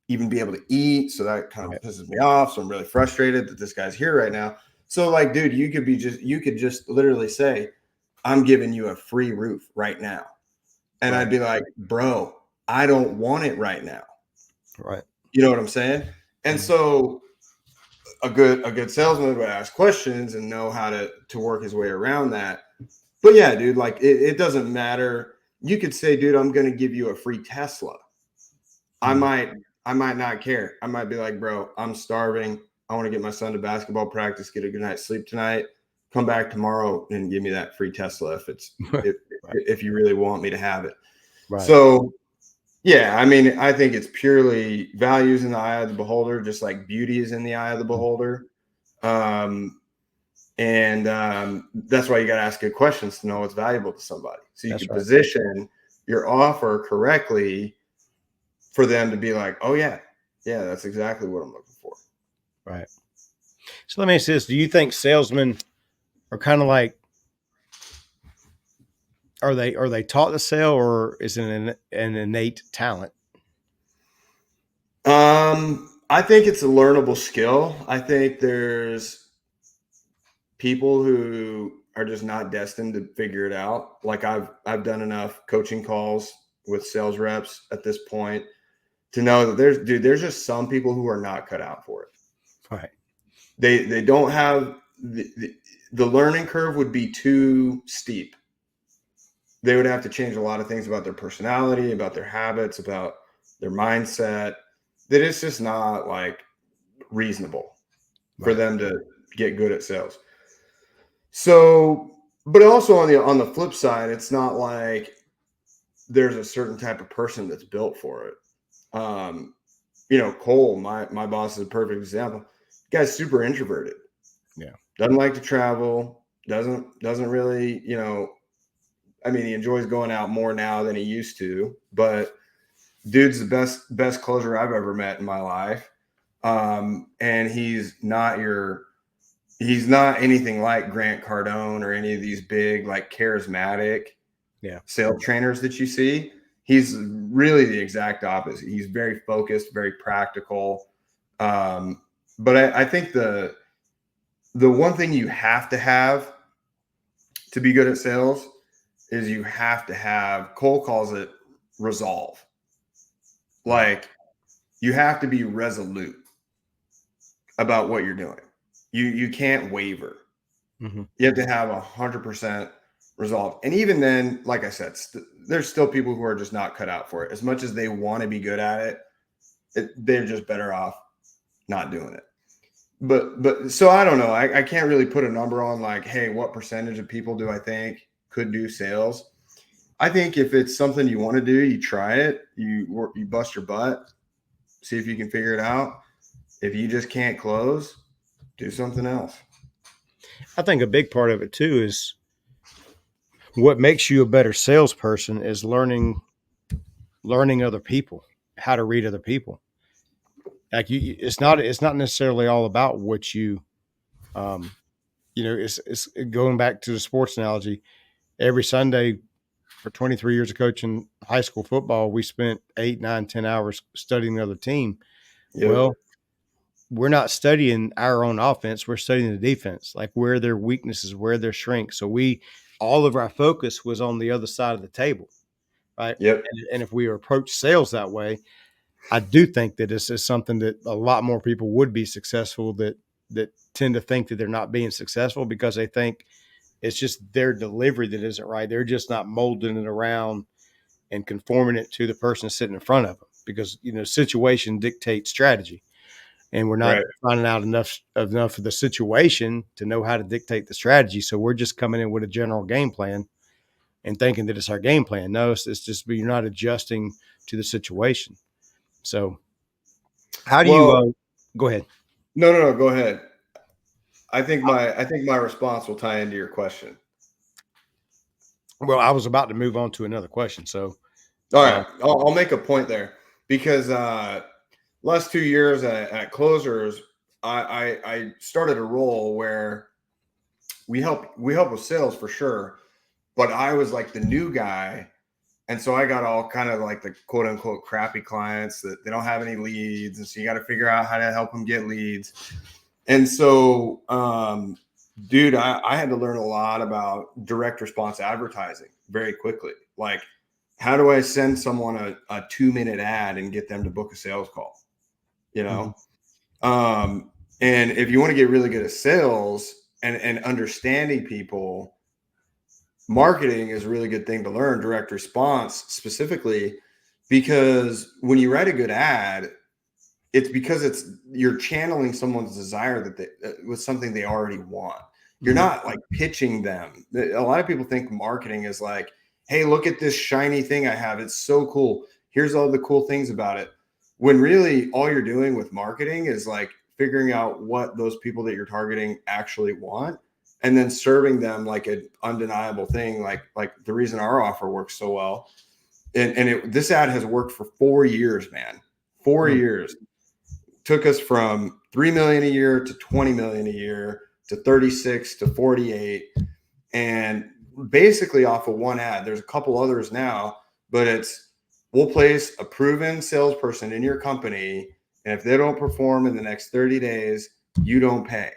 even be able to eat. So that kind of pisses me off. So I'm really frustrated that this guy's here right now. So like, dude, you could just literally say, I'm giving you a free roof right now. And I'd be like, bro, I don't want it right now. Right. You know what I'm saying? And so a good salesman would ask questions and know how to work his way around that. But yeah, dude, like it doesn't matter. You could say, dude, I'm going to give you a free Tesla. I might not care. I might be like, bro, I'm starving. I want to get my son to basketball practice, get a good night's sleep tonight. Come back tomorrow and give me that free Tesla if you really want me to have it. Right. So yeah, I mean, I think it's purely values in the eye of the beholder, just like beauty is in the eye of the beholder. And that's why you got to ask good questions to know what's valuable to somebody. So you can position your offer correctly for them to be like, oh yeah, that's exactly what I'm looking for. Right. So let me ask this. Do you think salesmen are kind of like, are they taught to sell, or is it an innate talent? I think it's a learnable skill. I think there's people who are just not destined to figure it out. Like I've done enough coaching calls with sales reps at this point to know that there's just some people who are not cut out for it. Right. They don't have the learning curve would be too steep. They would have to change a lot of things about their personality, about their habits, about their mindset, that it's just not like reasonable for them to get good at sales. So, but also on the flip side, it's not like there's a certain type of person that's built for it. Cole, my boss, is a perfect example. The guy's super introverted. Yeah. Doesn't like to travel, doesn't really, I mean, he enjoys going out more now than he used to, but dude's the best closer I've ever met in my life. And he's not anything like Grant Cardone or any of these big, like, charismatic sales trainers that you see. He's really the exact opposite. He's very focused, very practical. But I think the one thing you have to be good at sales is you have to have, Cole calls it resolve. Like, you have to be resolute about what you're doing. You can't waver. Mm-hmm. You have to have 100% resolve. And even then, like I said, there's still people who are just not cut out for it. As much as they want to be good at it, they're just better off not doing it. But so I don't know. I can't really put a number on, like, hey, what percentage of people do I think could do sales? I think if it's something you want to do, you try it, you bust your butt, see if you can figure it out. If you just can't close, do something else. I think a big part of it too is what makes you a better salesperson is learning other people, how to read other people. Like, it's not necessarily all about what you, it's going back to the sports analogy. Every Sunday for 23 years of coaching high school football, we spent 8, 9, 10 hours studying the other team. Yep. Well, we're not studying our own offense. We're studying the defense, like where their weaknesses, where their strengths. So all of our focus was on the other side of the table. Right. Yep. And if we approach sales that way, I do think that this is something that a lot more people would be successful that tend to think that they're not being successful because they think it's just their delivery that isn't right. They're just not molding it around and conforming it to the person sitting in front of them because, situation dictates strategy. And we're not finding out enough of the situation to know how to dictate the strategy. So we're just coming in with a general game plan and thinking that it's our game plan. No, it's just you're not adjusting to the situation. So how do you go ahead? No, go ahead. I think my response will tie into your question. Well, I was about to move on to another question. So all right, I'll make a point there because last 2 years at Closers, I started a role where we help with sales for sure, but I was like the new guy. And so I got all kind of like the quote unquote crappy clients that they don't have any leads. And so you got to figure out how to help them get leads. And so, dude, I had to learn a lot about direct response advertising very quickly. Like, how do I send someone a 2-minute ad and get them to book a sales call? And if you want to get really good at sales and understanding people, marketing is a really good thing to learn, direct response specifically, because when you write a good ad, it's because you're channeling someone's desire that was something they already want. You're not like pitching them. A lot of people think marketing is like, hey, look at this shiny thing I have. It's so cool. Here's all the cool things about it. When really all you're doing with marketing is like figuring out what those people that you're targeting actually want and then serving them like an undeniable thing. Like the reason our offer works so well. And this ad has worked for 4 years, man. 4 years. Took us from 3 million a year to 20 million a year to 36 to 48. And basically off of one ad, there's a couple others now, but we'll place a proven salesperson in your company. And if they don't perform in the next 30 days, you don't pay.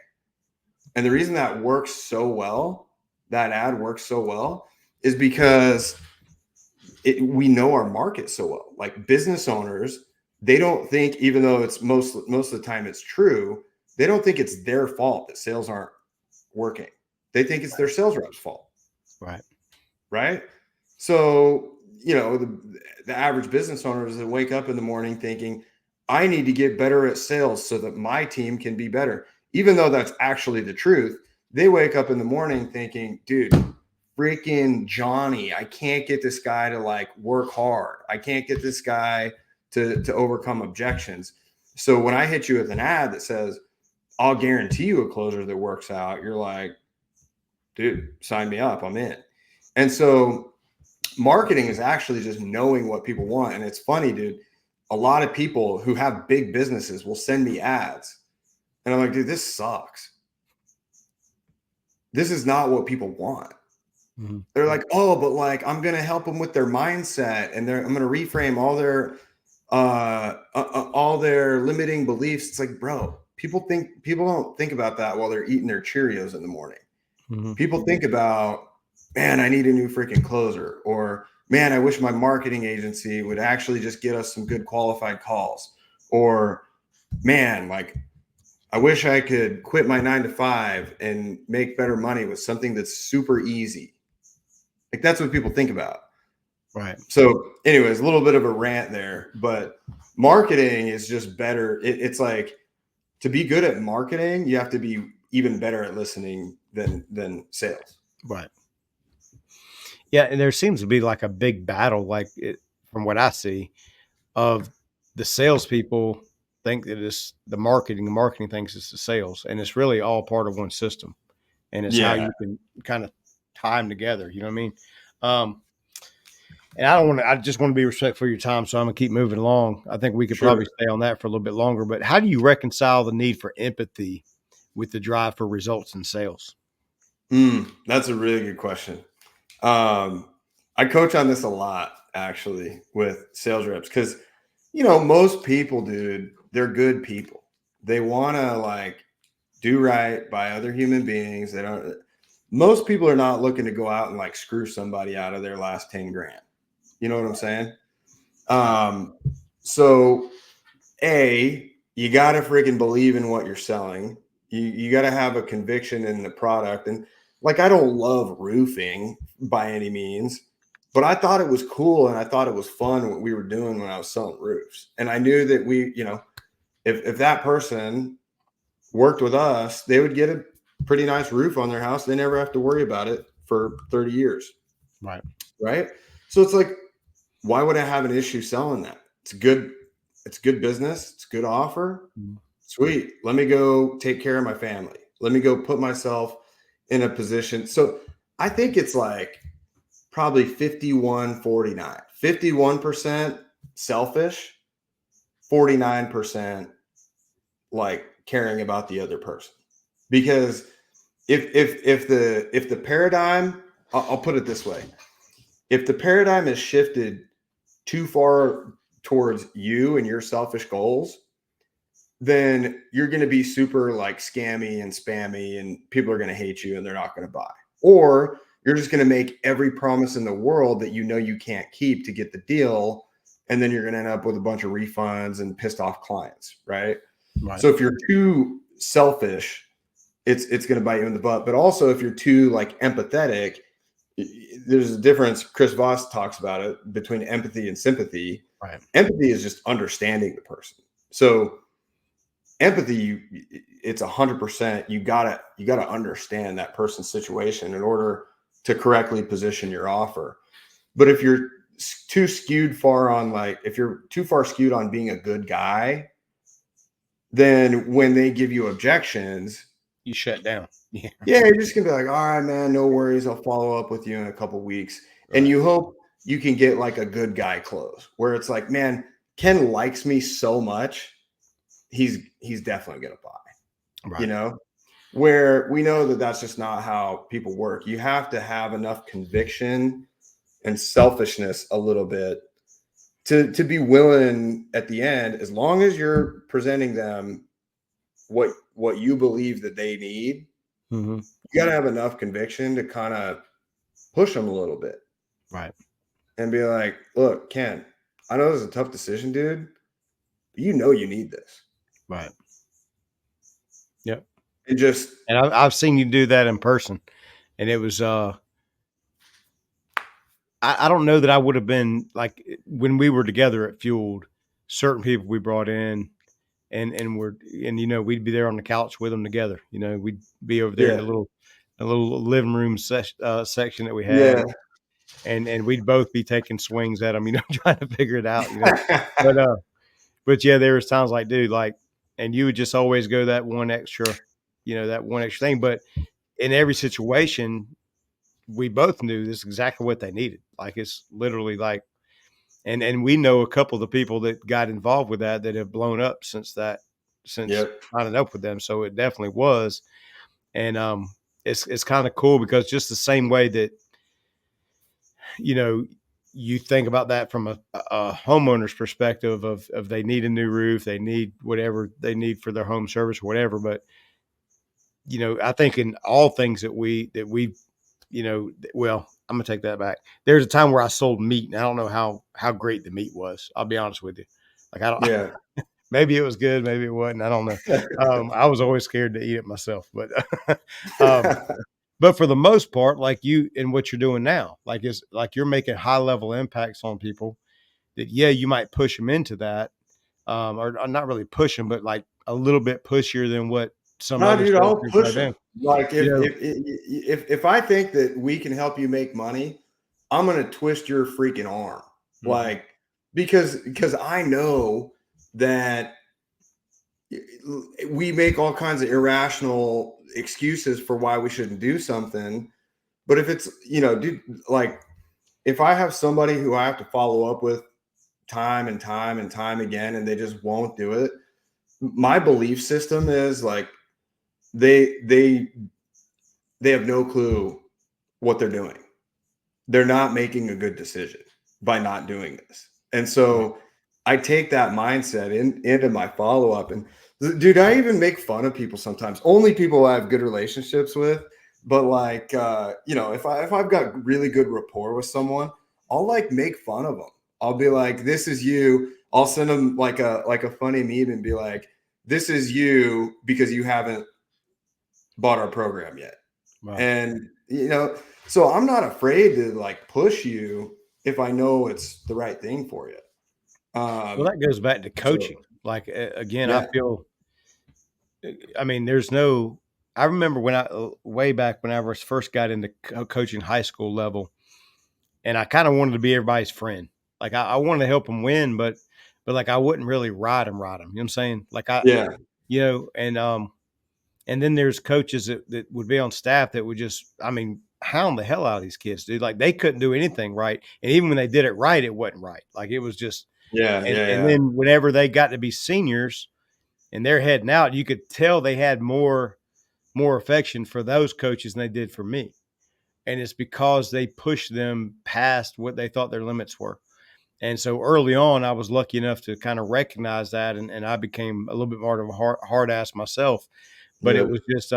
And the reason that works so well, that ad works so well, is because we know our market so well. Like business owners, they don't think, even though it's most of the time it's true, they don't think it's their fault that sales aren't working. They think it's their sales rep's fault. Right. So, the average business owners that wake up in the morning thinking, I need to get better at sales so that my team can be better. Even though that's actually the truth, they wake up in the morning thinking, dude, freaking Johnny, I can't get this guy to like work hard. I can't get this guy to overcome objections. So when I hit you with an ad that says, I'll guarantee you a closure that works out, you're like, dude, sign me up. I'm in. And so marketing is actually just knowing what people want. And it's funny, dude. A lot of people who have big businesses will send me ads. And I'm like, dude, this sucks. This is not what people want. Mm-hmm. They're like, oh, but like I'm gonna help them with their mindset, and I'm gonna reframe all their limiting beliefs. It's like, bro, people don't think about that while they're eating their Cheerios in the morning. Mm-hmm. People think about, man, I need a new freaking closer, or man, I wish my marketing agency would actually just get us some good qualified calls, or man, like I wish I could quit my 9 to 5 and make better money with something that's super easy. Like that's what people think about. Right. So anyways, a little bit of a rant there, but marketing is just better. It's like, to be good at marketing, you have to be even better at listening than sales. Right. Yeah. And there seems to be like a big battle, from what I see, of the salespeople think that it's the marketing thinks it's the sales, and it's really all part of one system. And it's how Yeah, you can kind of tie them together. You know what I mean? Um, and I just want to be respectful of your time. So I'm going to keep moving along. I think we could sure. probably stay on that for a little bit longer, but how do you reconcile the need for empathy with the drive for results in sales? That's a really good question. I coach on this a lot actually with sales reps because, most people, dude, they're good people. They want to like do right by other human beings. Most people are not looking to go out and like screw somebody out of their last 10 grand. You know what I'm saying? So you got to freaking believe in what you're selling. You got to have a conviction in the product. And like, I don't love roofing by any means, but I thought it was cool. And I thought it was fun what we were doing when I was selling roofs. And I knew that if that person worked with us, they would get a pretty nice roof on their house. They never have to worry about it for 30 years. Right. Right. So it's like, why would I have an issue selling that? It's good business. It's a good offer. Mm-hmm. Sweet. Let me go take care of my family. Let me go put myself in a position. So I think it's like probably 51-49. 51% selfish, 49% like caring about the other person. Because if the paradigm, I'll put it this way. If the paradigm is shifted too far towards you and your selfish goals, then you're going to be super like scammy and spammy, and people are going to hate you and they're not going to buy. Or you're just going to make every promise in the world that you can't keep to get the deal, and then you're going to end up with a bunch of refunds and pissed off clients, right? Right. So if you're too selfish, it's going to bite you in the butt. But also if you're too like empathetic, there's a difference. Chris Voss talks about it between empathy and sympathy. Right. Empathy is just understanding the person. So empathy, it's 100%. You gotta understand that person's situation in order to correctly position your offer. But if you're too skewed on being a good guy, then when they give you objections, You shut down. yeah, you're just gonna be like, all right, man, no worries. I'll follow up with you in a couple weeks. Right. And you hope you can get like a good guy close where it's like, man, Ken likes me so much. He's definitely going to buy, Right. where we know that that's just not how people work. You have to have enough conviction and selfishness a little bit to be willing at the end, as long as you're presenting them what you believe that they need. Mm-hmm. You got to have enough conviction to kind of push them a little bit. Right. And be like, look, Ken, I know this is a tough decision, dude, but you need this. Right. Yep. And just, And I've seen you do that in person, and it was I don't know that I would have been like when we were together at Fueled. Certain people we brought in, and we'd be there on the couch with them together. We'd be over there in yeah, a little living room section that we had, yeah. and we'd both be taking swings at them, trying to figure it out, But yeah, there was times like, dude, like, and you would just always go that one extra thing. But in every situation, we both knew this is exactly what they needed. Like it's literally like, and we know a couple of the people that got involved with that have blown up since Yep. signing up with them. So it definitely was, and it's kind of cool because just the same way that you know you think about that from a homeowner's perspective of they need a new roof, they need whatever they need for their home service, whatever. But I think in all things that we well, I'm gonna take that back. There's a time where I sold meat, and I don't know how great the meat was. I'll be honest with you. Like I don't. Yeah. Maybe it was good, maybe it wasn't. I don't know. I was always scared to eat it myself, um, but for the most part, like you and what you're doing now, like is like you're making high level impacts on people. That you might push them into that, or not really push them, but like a little bit pushier than what some No, other dude, sales I'll groups push might them. do. Like You know, if I think that we can help you make money, I'm gonna twist your freaking arm. mhm, Like because I know that we make all kinds of irrational excuses for why we shouldn't do something. But if it's, dude, like if I have somebody who I have to follow up with time and time and time again and they just won't do it, my belief system is like they they they have no clue what they're doing. They're not making a good decision by not doing this. And right. so I take that mindset into my follow up. And dude, I even make fun of people sometimes. Only people I have good relationships with. But like, if I've got really good rapport with someone, I'll like make fun of them. I'll be like, "This is you." I'll send them like a funny meme and be like, "This is you because you haven't bought our program yet." Wow. And so I'm not afraid to like push you if I know it's the right thing for you. Well, that goes back to So coaching. Like again, I yeah, feel. I mean, there's no. I remember when way back when I was first got into coaching high school level, and I kind of wanted to be everybody's friend. Like I wanted to help them win, but like I wouldn't really ride them. You know what I'm saying? Like yeah, and then there's coaches that would be on staff that would just, I mean, hound the hell out of these kids, dude. Like they couldn't do anything right, and even when they did it right, it wasn't right. Like it was just, yeah, and yeah, and yeah, then whenever they got to be seniors and they're heading out, you could tell they had more affection for those coaches than they did for me, and it's because they pushed them past what they thought their limits were. And so early on, I was lucky enough to kind of recognize that, and I became a little bit more of a hard ass myself. But it yeah, was just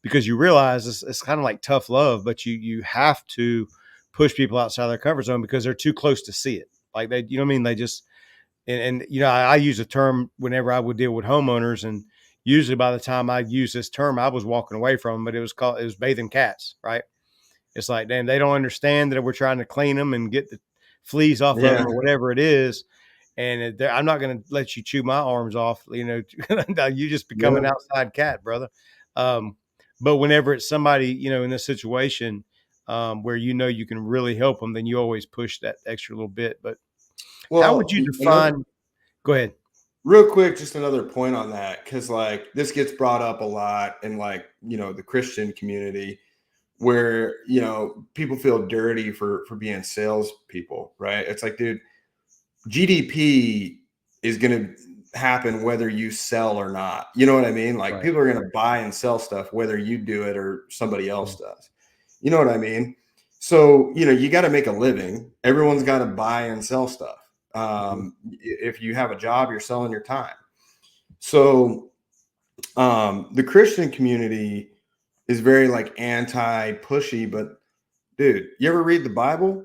because you realize it's kind of like tough love, but you have to push people outside their comfort zone because they're too close to see it. Like they, you know what I mean? They just and I use a term whenever I would deal with homeowners, and usually by the time I use this term, I was walking away from them. But it was bathing cats, right? It's like, damn, they don't understand that we're trying to clean them and get the fleas off of yeah, them or whatever it is. And I'm not going to let you chew my arms off. You just become yeah. an outside cat, brother. Um, but whenever it's somebody, in this situation where you can really help them, then you always push that extra little bit. But how would Well, you another define? Go ahead. real quick, just another point on that because like this gets brought up a lot in like the Christian community where people feel dirty for being salespeople, right? It's like, dude, GDP is going to happen whether you sell or not. You know what I mean? Like Right. people are going to buy and sell stuff whether you do it or somebody else Mhm. does. You know what I mean? So, you got to make a living. Everyone's got to buy and sell stuff. Mhm. If you have a job, you're selling your time. So, the Christian community is very like anti pushy, but dude, you ever read the Bible?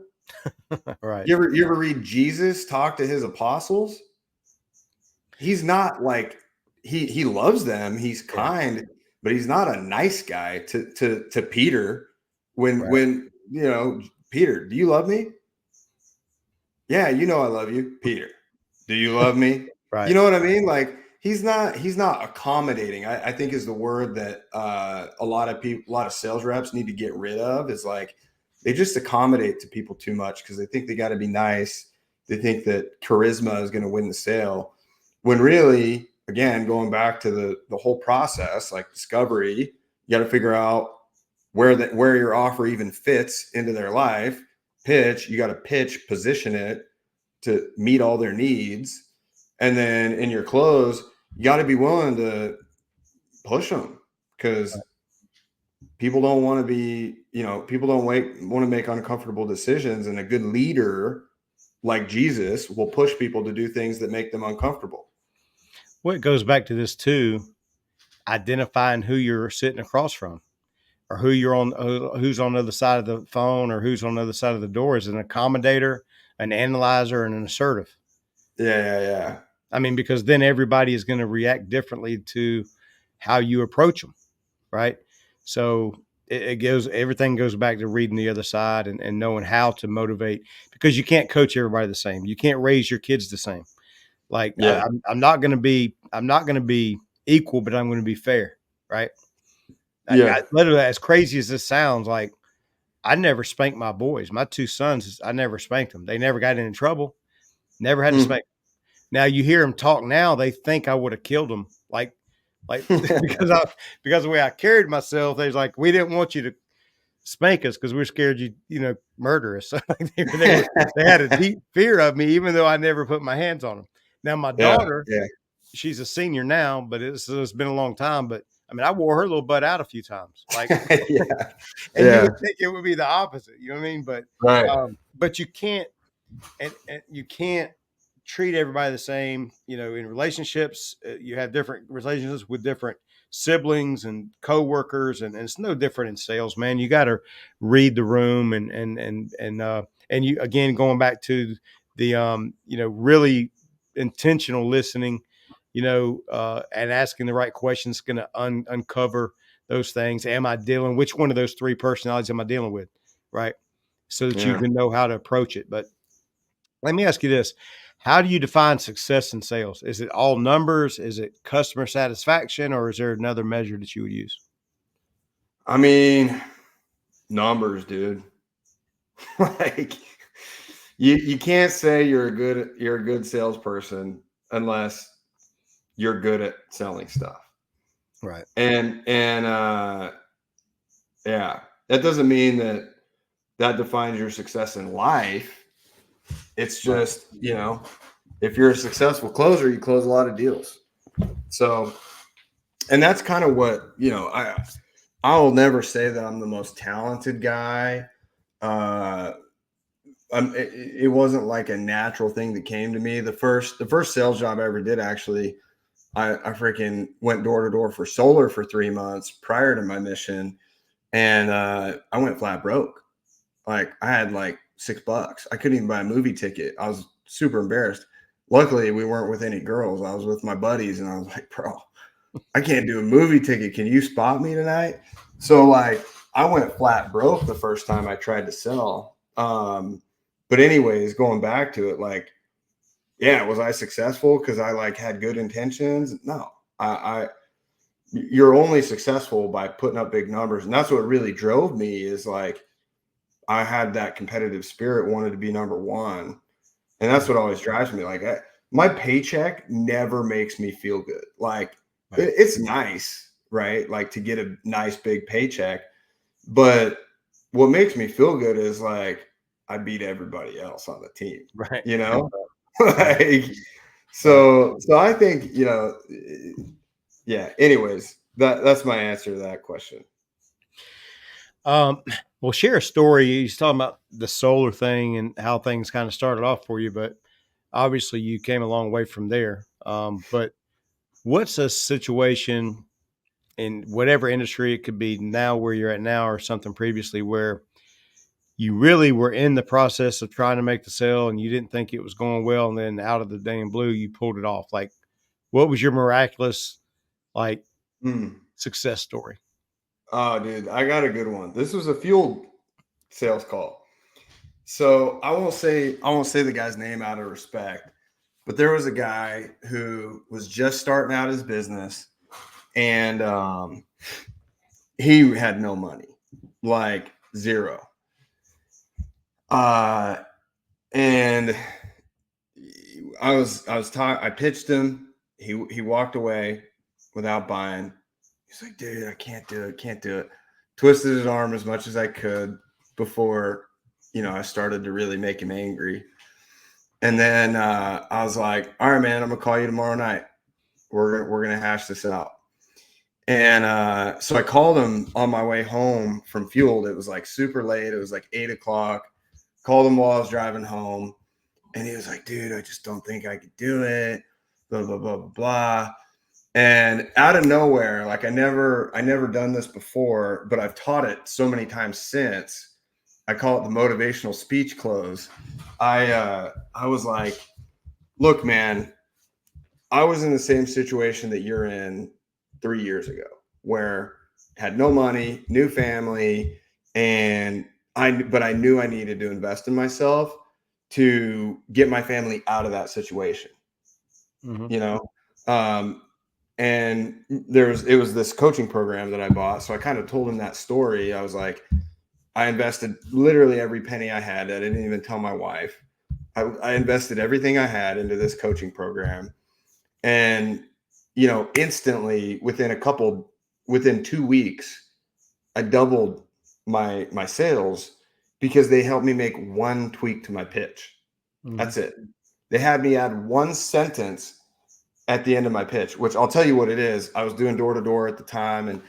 Right. You ever read Jesus talk to his apostles? He's not like he loves them, he's Yeah. kind, but he's not a nice guy to Peter Right. when Peter, do you love me? Yeah, I love you. Peter, do you love me? You Right. know what I mean? Like he's not accommodating. I think is the word that a lot of people, a lot of sales reps need to get rid of is like they just accommodate to people too much because they think they got to be nice. They think that charisma is going to win the sale. When really, again, going back to the whole process, like discovery, you got to figure out where your offer even fits into their life. Pitch, you got to pitch, position it to meet all their needs. And then in your close, you got to be willing to push them, because people don't want to be, people don't want to make uncomfortable decisions. And a good leader like Jesus will push people to do things that make them uncomfortable. Well, it goes back to this too, identifying who you're sitting across from, or who's on the other side of the phone, or who's on the other side of the door. Is an accommodator, an analyzer, and an assertive. Yeah. I mean, because then everybody is going to react differently to how you approach them, right? So everything goes back to reading the other side, and knowing how to motivate, because you can't coach everybody the same. You can't raise your kids the same. Like Yeah. I'm not going to be equal, but I'm going to be fair, right? Yeah. Literally, as crazy as this sounds, like I never spanked my boys. My two sons, I never spanked them. They never got in trouble. Never had to spank. Now you hear them talk now, they think I would have killed them. Like because of the way I carried myself, they're like, we didn't want you to spank us because we were scared you murder us. So they had a deep fear of me, even though I never put my hands on them. Now my daughter, Yeah. she's a senior now, but it's been a long time. But I mean, I wore her little butt out a few times. Like, Yeah. and you would think it would be the opposite. You know what I mean? Right. But you can't, and you can't treat everybody the same. In relationships, you have different relationships with different siblings and coworkers, and it's no different in sales, man. You got to read the room, and you, again, going back to the really intentional listening, and asking the right questions is going to uncover those things. Which one of those three personalities am I dealing with, right? So that you Yeah. can know how to approach it. But let me ask you this. How do you define success in sales? Is it all numbers? Is it customer satisfaction? Or is there another measure that you would use? I mean, numbers, dude. Like, you can't say you're a good salesperson unless you're good at selling stuff. Right. And yeah, that doesn't mean that defines your success in life. It's just, if you're a successful closer, you close a lot of deals. So, and that's kind of what, I'll never say that I'm the most talented guy. It wasn't like a natural thing that came to me. The first sales job I ever did, actually, I freaking went door to door for solar for 3 months prior to my mission. And I went flat broke. Like, I had like $6. I couldn't even buy a movie ticket. I was super embarrassed. Luckily, we weren't with any girls. I was with my buddies, and I was like, bro, I can't do a movie ticket. Can you spot me tonight? So, like, I went flat broke the first time I tried to sell. But anyways, going back to it, like, yeah, was I successful because I like had good intentions? No, you're only successful by putting up big numbers. And that's what really drove me, is like, I had that competitive spirit, wanted to be number one. And that's what always drives me. Like, my paycheck never makes me feel good. Like, Right. it's nice, right? Like, to get a nice big paycheck. But what makes me feel good is like, I beat everybody else on the team, Right. like, so I think, yeah, anyways, that's my answer to that question. Well, share a story. You're talking about the solar thing and how things kind of started off for you, but obviously you came a long way from there. But what's a situation in whatever industry it could be now, where you're at now, or something previously, where you really were in the process of trying to make the sale and you didn't think it was going well, and then out of the dang blue, you pulled it off? Like, what was your miraculous, like, success story? Oh, dude, I got a good one. This was a fuel sales call. So I won't say the guy's name out of respect, but there was a guy who was just starting out his business, and he had no money, like zero. And I pitched him. He walked away without buying. He's like, dude, I can't do it. twisted his arm as much as I could before, I started to really make him angry. And then I was like, all right, man, I'm gonna call you tomorrow night. We're gonna hash this out. And so I called him on my way home from Fueled. It was like super late. It was like 8:00. Called him while I was driving home. And he was like, dude, I just don't think I could do it. Blah, blah, blah, blah, blah. And out of nowhere, like I never done this before, but I've taught it so many times since. I call it the motivational speech close. I was like, look, man, I was in the same situation that you're in 3 years ago, where had no money, new family, and but I knew I needed to invest in myself to get my family out of that situation. Mm-hmm. And it was this coaching program that I bought. So I kind of told him that story. I was like, I invested literally every penny I had. I didn't even tell my wife. I invested everything I had into this coaching program. And, instantly within 2 weeks, I doubled my sales because they helped me make one tweak to my pitch. Mm-hmm. That's it. They had me add one sentence at the end of my pitch, which I'll tell you what it is. I was doing door to door at the time. And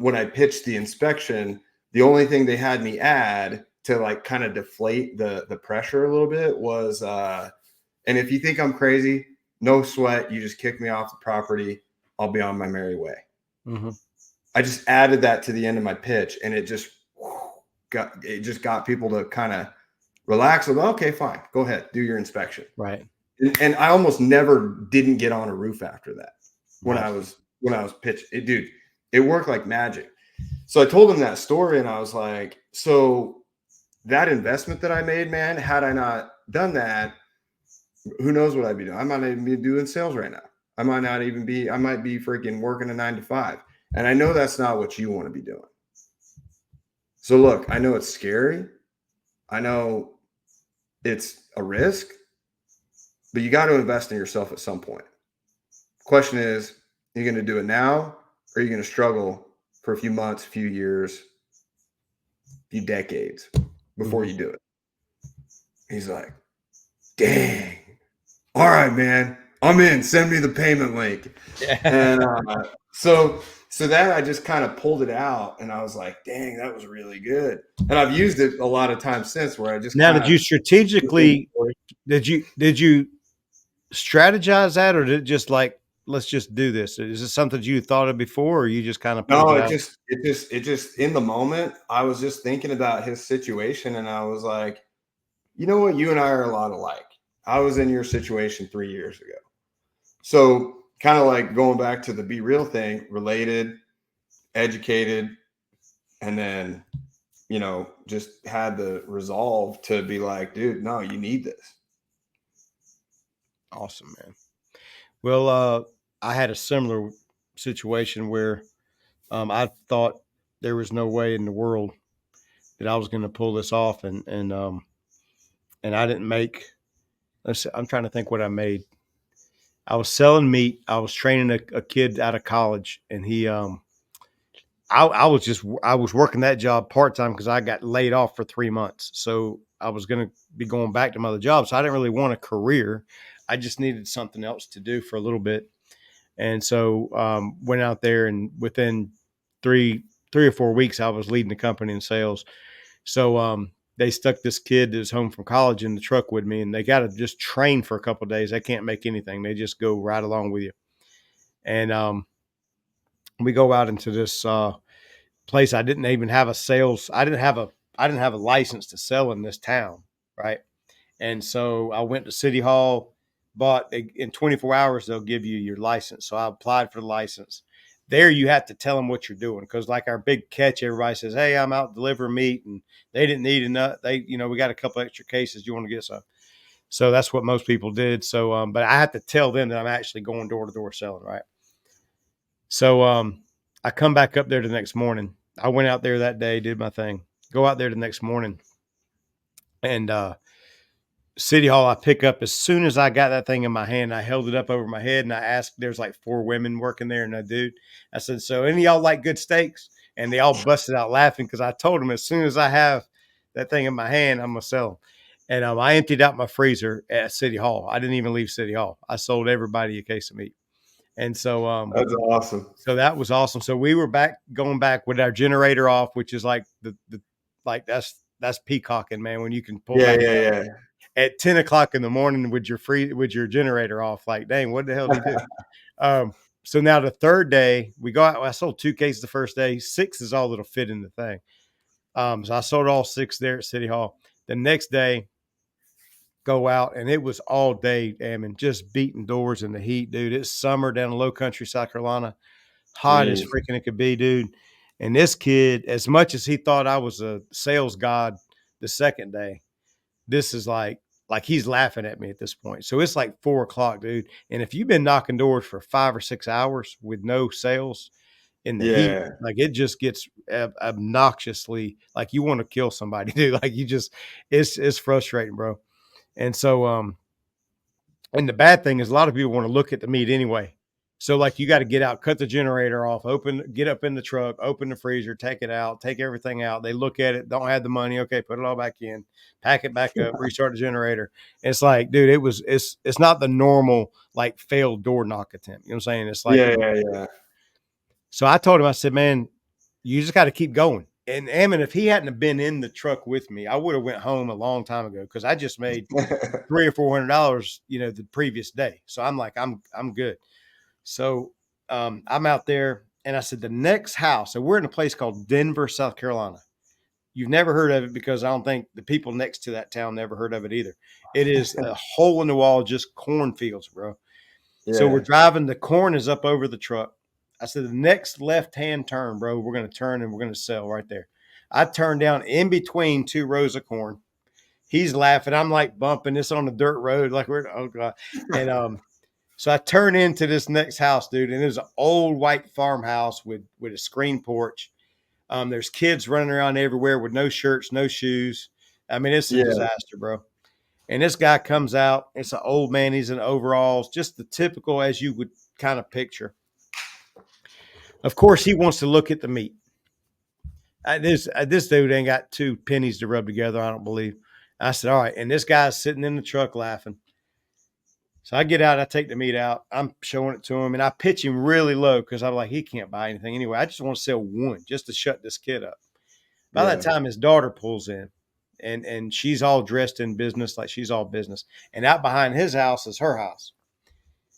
when I pitched the inspection, the only thing they had me add to like kind of deflate the pressure a little bit was, and if you think I'm crazy, no sweat. You just kick me off the property. I'll be on my merry way. Mm-hmm. I just added that to the end of my pitch, and it just got people to kind of relax. Like, okay, fine, go ahead, do your inspection. Right. And I almost never didn't get on a roof after that. When Right. I was pitching, dude, it worked like magic. So I told him that story, and I was like, so that investment that I made, man, had I not done that, who knows what I'd be doing? I might not even be doing sales right now. I might be freaking working a 9 to 5. And I know that's not what you want to be doing. So look, I know it's scary. I know it's a risk, but you got to invest in yourself at some point. Question is, are you going to do it now, or are you going to struggle for a few months, a few years, a few decades before you do it? He's like, dang. All right, man, I'm in. Send me the payment link. Yeah. And so that I just kind of pulled it out, and I was like, dang, that was really good. And I've used it a lot of times since, where I just Now, did you strategically did you strategize that, or did it just like, let's just do this? Is it something you thought of before, or you just kind of pulled No, it out? it just in the moment, I was just thinking about his situation, and I was like, you know what, you and I are a lot alike. I was in your situation 3 years ago. So kind of like going back to the Be Real thing, related, educated, and then, just had the resolve to be like, dude, no, you need this. Awesome, man. Well, I had a similar situation where I thought there was no way in the world that I was going to pull this off, and I didn't make. I'm trying to think what I made. I was selling meat. I was training a kid out of college, and I was working that job part time because I got laid off for 3 months, so I was going to be going back to my other job. So I didn't really want a career. I just needed something else to do for a little bit. And so went out there, and within three or 4 weeks, I was leading the company in sales. So they stuck this kid that was home from college in the truck with me, and they got to just train for a couple of days. They can't make anything; they just go right along with you. And we go out into this place. I didn't even have a sales. I didn't have a license to sell in this town, right? And so I went to City Hall, bought in 24 hours, they'll give you your license. So I applied for the license. There you have to tell them what you're doing. Cause like our big catch, everybody says, hey, I'm out delivering meat, and they didn't need enough. We got a couple extra cases. You want to get some? So that's what most people did. So, but I have to tell them that I'm actually going door to door selling. Right. So, I come back up there the next morning. I went out there that day, did my thing, go out there the next morning, and, City Hall, I pick up as soon as I got that thing in my hand. I held it up over my head and I asked, there's like 4 women working there and a dude. I said, so any of y'all like good steaks? And they all busted out laughing because I told them as soon as I have that thing in my hand, I'm going to sell them. And I emptied out my freezer at City Hall. I didn't even leave City Hall. I sold everybody a case of meat. And That's awesome. so that was awesome. So we were going back with our generator off, which is like like that's peacocking, man, when you can pull back Yeah. at 10 o'clock in the morning with your generator off. Like, dang, what the hell did he do? So now the third day we go out. I sold 2 cases the first day. 6 is all that'll fit in the thing. So I sold all 6 there at City Hall. The next day, go out, and it was all day, Ammon, just beating doors in the heat, dude. It's summer down in Low Country, South Carolina, hot as Jeez. freaking it could be, dude. And this kid, as much as he thought I was a sales god the second day, this is like he's laughing at me at this point. So it's like 4 o'clock, dude. And if you've been knocking doors for 5 or 6 hours with no sales in the heat, Yeah. like it just gets obnoxiously like you want to kill somebody, dude. Like you just, it's frustrating, bro. And so, and the bad thing is a lot of people want to look at the meat anyway. So like you got to get out, cut the generator off, get up in the truck, open the freezer, take it out, take everything out. They look at it, don't have the money. Okay, put it all back in, pack it back up, restart the generator. It's like, dude, it's not the normal like failed door knock attempt. You know what I'm saying? It's like, Yeah. so I told him, I said, man, you just got to keep going. And Ammon, if he hadn't have been in the truck with me, I would have went home a long time ago because I just made $300 or $400, the previous day. So I'm like, I'm good. So I'm out there, and I said the next house. So we're in a place called Denver, South Carolina. You've never heard of it because I don't think the people next to that town never heard of it either. It is a hole in the wall, just cornfields, bro. So we're Yeah. driving. The corn is up over the truck. I said the next left-hand turn, bro. We're going to turn and we're going to sell right there. I turned down in between 2 rows of corn. He's laughing. I'm like bumping this on the dirt road, like we're oh god. And so I turn into this next house, dude, and it's an old white farmhouse with a screen porch. There's kids running around everywhere with no shirts, no shoes. I mean, it's a disaster, bro. And this guy comes out. It's an old man. He's in overalls, just the typical as you would kind of picture. Of course, he wants to look at the meat. This dude ain't got 2 pennies to rub together, I don't believe. I said, all right. And this guy's sitting in the truck laughing. So I get out, I take the meat out, I'm showing it to him, and I pitch him really low because I'm like, he can't buy anything anyway. I just want to sell one just to shut this kid up. By that time, his daughter pulls in, and she's all dressed in business, like she's all business. And out behind his house is her house.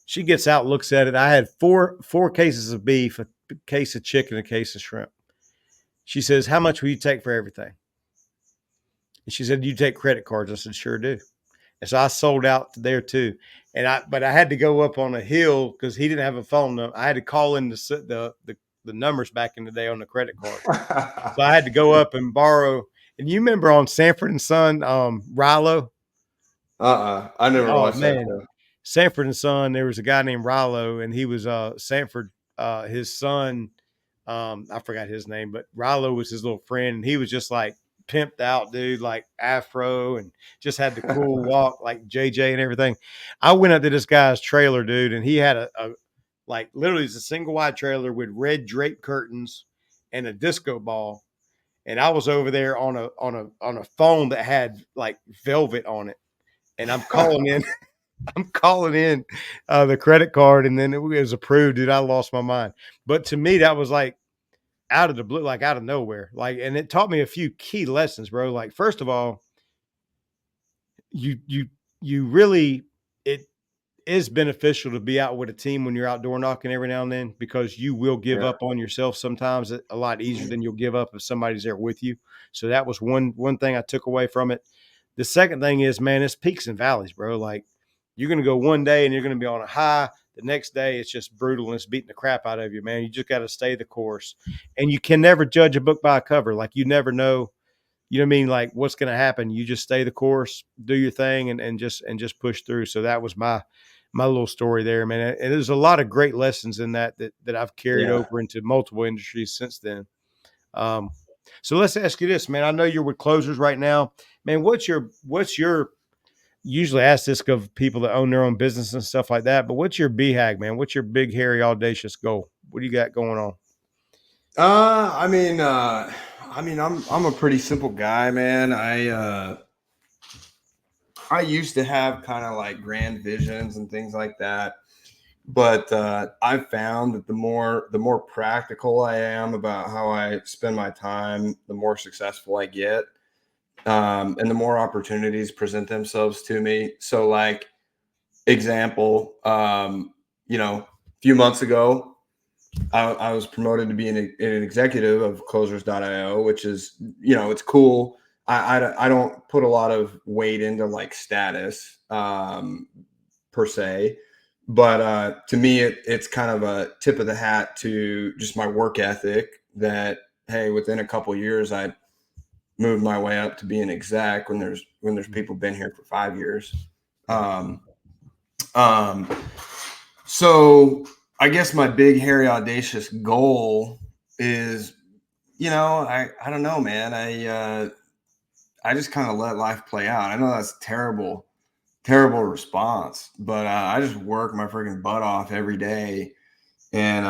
She gets out, looks at it. I had four cases of beef, a case of chicken, a case of shrimp. She says, how much will you take for everything? And she said, do you take credit cards? I said, sure do. And so I sold out there too. But I had to go up on a hill because he didn't have a phone number. I had to call in the numbers back in the day on the credit card. So I had to go up and borrow. And you remember on Sanford and Son, Rilo? I never watched that show. Sanford and Son, there was a guy named Rilo, and he was Sanford, his son. I forgot his name, but Rilo was his little friend, and he was just like pimped out, dude, like afro, and just had the cool walk, like JJ and everything. I went up to this guy's trailer, dude, and he had a like literally it's a single wide trailer with red drape curtains and a disco ball. And I was over there on a phone that had like velvet on it, and I'm calling in. I'm calling in the credit card, and then it was approved, dude. I lost my mind. But to me, that was like out of the blue, like out of nowhere. Like, and it taught me a few key lessons, bro. Like, first of all, you really, it is beneficial to be out with a team when you're outdoor knocking every now and then, because you will give up on yourself sometimes a lot easier than you'll give up if somebody's there with you. So that was one thing I took away from it. The second thing is, man, it's peaks and valleys, bro. Like, you're going to go one day and you're going to be on a high. The next day, it's just brutal and it's beating the crap out of you, man. You just got to stay the course. And you can never judge a book by a cover. Like, you never know, you know what I mean? Like, what's going to happen. You just stay the course, do your thing, and just push through. So that was my little story there, man. And there's a lot of great lessons in that I've carried over into multiple industries since then. So let's ask you this, man. I know you're with closers right now, man. What's your usually ask this of people that own their own business and stuff like that. But what's your BHAG, man? What's your big, hairy, audacious goal? What do you got going on? I'm a pretty simple guy, man. I used to have kind of like grand visions and things like that, but I've found that the more practical I am about how I spend my time, the more successful I get, and the more opportunities present themselves to me. So, like example, a few months ago, I was promoted to be an executive of Closers.io, which is, it's cool. I don't put a lot of weight into like status per se, but to me, it's kind of a tip of the hat to just my work ethic that, hey, within a couple of years, I moved my way up to be an exec when there's people been here for 5 years. So I guess my big, hairy, audacious goal is, I don't know, man. I just kind of let life play out. I know that's a terrible, terrible response, but I just work my freaking butt off every day, and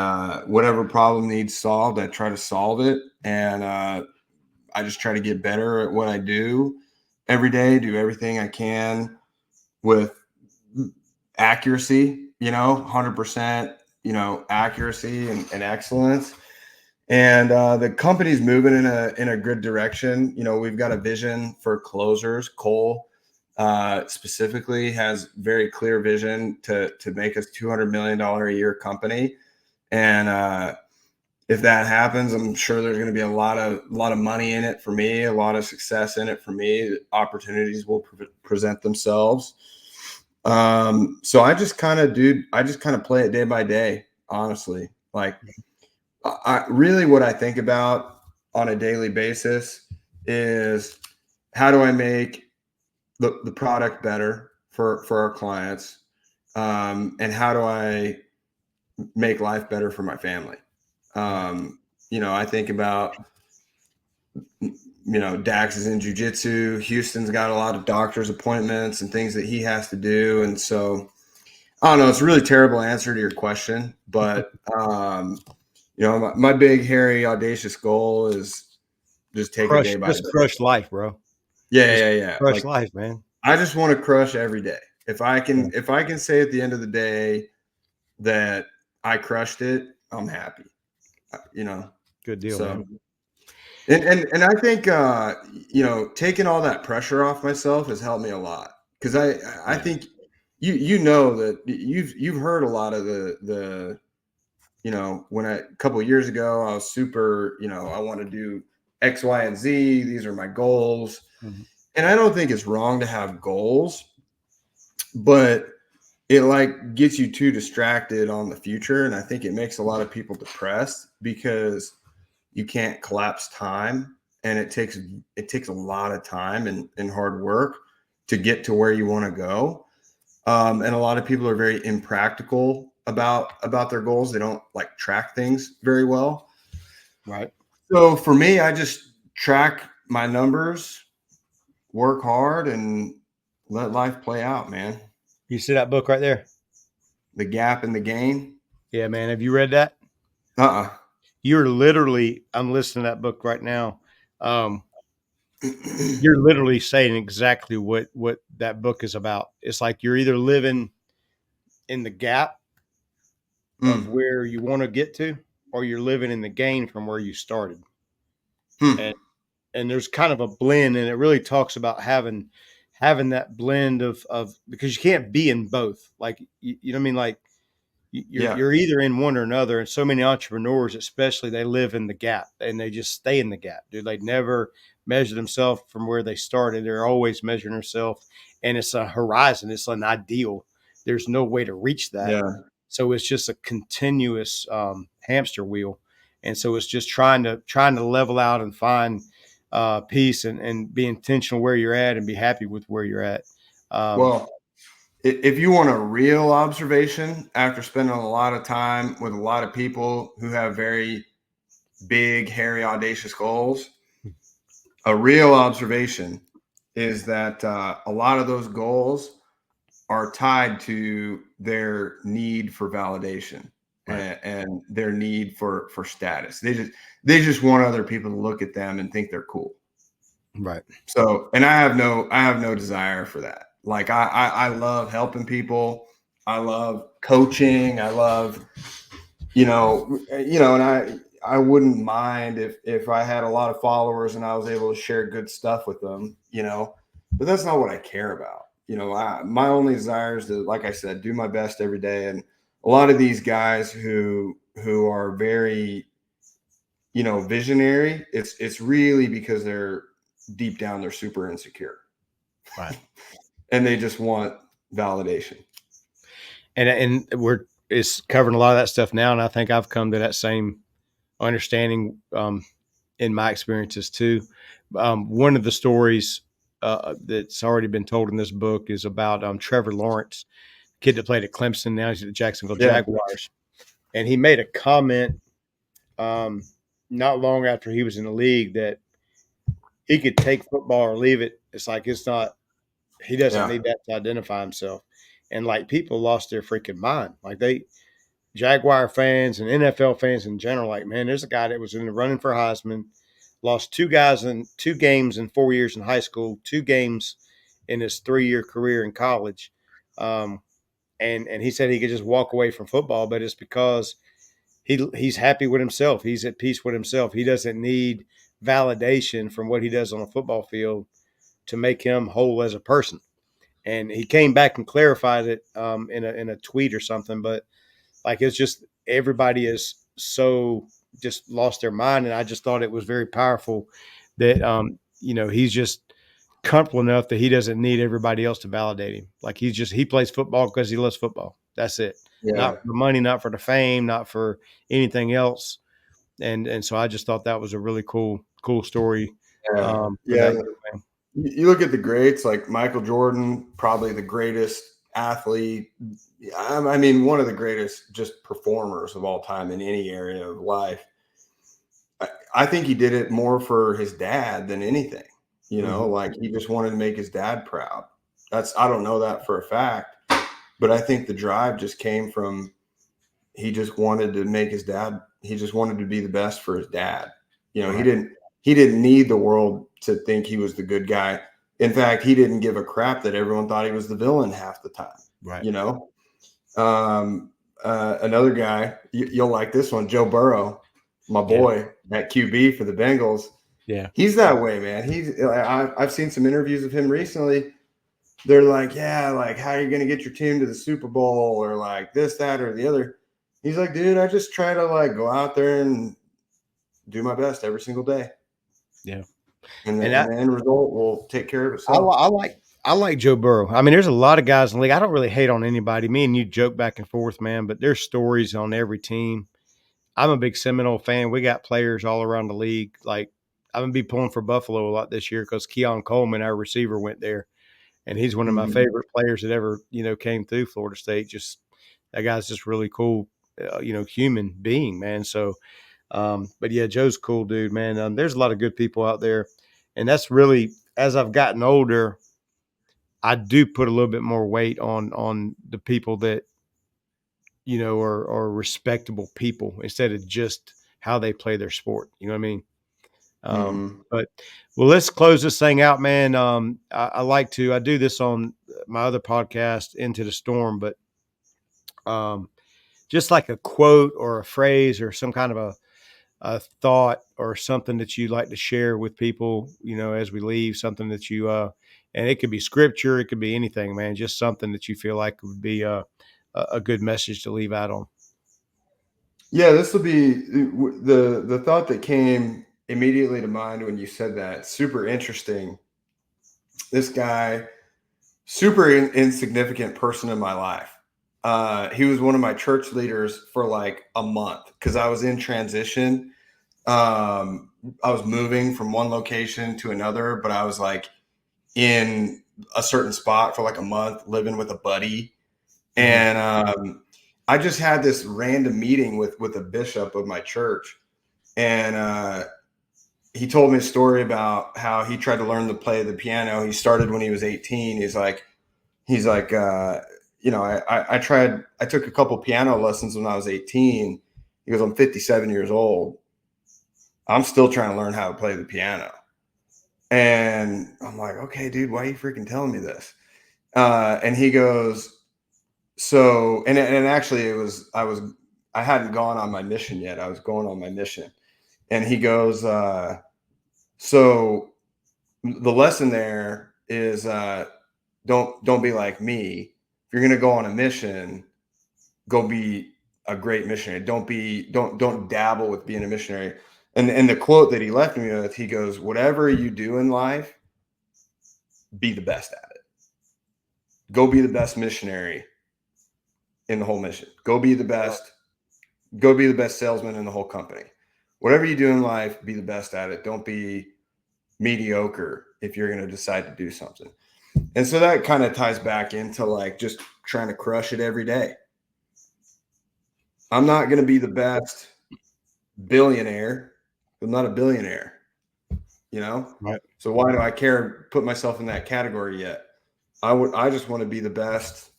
whatever problem needs solved, I try to solve it, and I just try to get better at what I do every day. Do everything I can with accuracy, 100%, accuracy and excellence. And the company's moving in a good direction. We've got a vision for closers. Cole specifically has very clear vision to make us $200 million a year company. And if that happens, I'm sure there's going to be a lot of money in it for me, a lot of success in it for me. Opportunities will present themselves. So I just kind of play it day by day, honestly. Like, I really, what I think about on a daily basis is, how do I make the product better for our clients? And how do I make life better for my family? I think about, Dax is in jujitsu. Houston's got a lot of doctor's appointments and things that he has to do. And so, I don't know, it's a really terrible answer to your question, but, my big, hairy, audacious goal is just take it day by day. Crush life, bro. Yeah. Crush life, man. I just want to crush every day. If I can say at the end of the day that I crushed it, I'm happy. Good deal, so, man. And I think taking all that pressure off myself has helped me a lot, because I think that you've heard a lot of the when a couple of years ago I was super, I want to do X, Y, and Z. These are my goals. Mm-hmm. And I don't think it's wrong to have goals, but it like gets you too distracted on the future. And I think it makes a lot of people depressed, because you can't collapse time. And it takes a lot of time and hard work to get to where you want to go. And a lot of people are very impractical about their goals. They don't like track things very well. Right. So for me, I just track my numbers, work hard, and let life play out, man. You see that book right there? The Gap and the Gain? Yeah, man. Have you read that? You're literally, I'm listening to that book right now. You're literally saying exactly what that book is about. It's like you're either living in the gap of where you want to get to, or you're living in the gain from where you started. And there's kind of a blend, and it really talks about having that blend of because you can't be in both. Like, you know what I mean? Like, you're either in one or another. And so many entrepreneurs, especially, they live in the gap and they just stay in the gap, dude. They never measure themselves from where they started. They're always measuring themselves, and it's a horizon. It's an ideal. There's no way to reach that. Yeah. So it's just a continuous hamster wheel. And so it's just trying to level out and find peace and be intentional where you're at and be happy with where you're at. Well, if you want a real observation, after spending a lot of time with a lot of people who have very big, hairy, audacious goals, a real observation is that a lot of those goals are tied to their need for validation, Right. and their need for status. They just want other people to look at them and think they're cool. Right. So, and I have no desire for that. Like I love helping people. I love coaching. I love, and I wouldn't mind if I had a lot of followers and I was able to share good stuff with them, but that's not what I care about. My only desire is to, like I said, do my best every day. And a lot of these guys who are very, visionary, it's really because they're deep down, they're super insecure. Right. And they just want validation. And it's covering a lot of that stuff now, and I think I've come to that same understanding in my experiences too. One of the stories that's already been told in this book is about Trevor Lawrence, kid that played at Clemson. Now he's at the Jacksonville Yeah. Jaguars, and he made a comment um, not long after he was in the league that he could take football or leave it. It's like it's not. He doesn't Yeah. need that to identify himself. And like people lost their freaking mind. Like Jaguar fans and NFL fans in general, like, man, there's a guy that was in the running for Heisman, lost two guys in 2 games in 4 years in high school, 2 games in his 3-year career in college. And he said he could just walk away from football, but it's because he's happy with himself. He's at peace with himself. He doesn't need validation from what he does on a football field to make him whole as a person. And he came back and clarified it in a tweet or something, but like it's just everybody is so just lost their mind, and I just thought it was very powerful that he's just comfortable enough that he doesn't need everybody else to validate him. Like he plays football because he loves football. That's it. Not Yeah. for the money, not for the fame, not for anything else. And so I just thought that was a really cool story Yeah. for that Yeah. young man. You look at the greats like Michael Jordan, probably the greatest athlete. I mean, one of the greatest just performers of all time in any area of life. I think he did it more for his dad than anything. Mhm. Like he just wanted to make his dad proud. I don't know that for a fact, but I think the drive just came from he just wanted to make his dad. He just wanted to be the best for his dad. He Right. didn't need the world to think he was the good guy. In fact, he didn't give a crap that everyone thought he was the villain half the time. Right. Another guy, you'll like this one, Joe Burrow, my boy at QB for the Bengals. Yeah. He's that way, man. I've seen some interviews of him recently. They're like, yeah, like how are you going to get your team to the Super Bowl or like this, that, or the other? He's like, dude, I just try to like go out there and do my best every single day. Yeah. And And the end result will take care of I, itself. I like Joe Burrow. I mean, there's a lot of guys in the league. I don't really hate on anybody. Me and you joke back and forth, man, but there's stories on every team. I'm a big Seminole fan. We got players all around the league. Like I'm gonna be pulling for Buffalo a lot this year because Keon Coleman, our receiver, went there, and he's one of my Mm-hmm. favorite players that ever came through Florida State. Just that guy's just really cool, human being, man. So, but yeah, Joe's a cool dude, man. There's a lot of good people out there, and that's really as I've gotten older. I do put a little bit more weight on the people that are respectable people instead of just how they play their sport. You know what I mean? Mm-hmm. But well, let's close this thing out, man. I do this on my other podcast, Into the Storm, but just like a quote or a phrase or some kind of a thought or something that you like to share with people, as we leave, something that and it could be scripture, it could be anything, man, just something that you feel like would be a good message to leave out on. Yeah, this will be the thought that came immediately to mind when you said that. Super interesting. This guy, super insignificant person in my life. He was one of my church leaders for like a month because I was in transition. I was moving from one location to another, but I was like in a certain spot for like a month, living with a buddy. And I just had this random meeting with a bishop of my church, and he told me a story about how he tried to learn to play the piano. He started when he was 18. He's like, you know, I took a couple piano lessons when I was 18. He goes, I'm 57 years old. I'm still trying to learn how to play the piano. And I'm like, okay, dude, why are you freaking telling me this? And he goes, so, and actually I hadn't gone on my mission yet. I was going on my mission. And he goes, so the lesson there is, don't be like me. If you're going to go on a mission, go be a great missionary. Don't dabble with being a missionary. And the quote that he left me with, he goes, whatever you do in life, be the best at it. Go be the best missionary in the whole mission. Go be the best salesman in the whole company. Whatever you do in life, be the best at it. Don't be mediocre if you're going to decide to do something. And so that kind of ties back into like just trying to crush it every day. I'm not going to be the best billionaire. I'm not a billionaire, you know? Right. So why do I care, put myself in that category yet? I just want to be the best.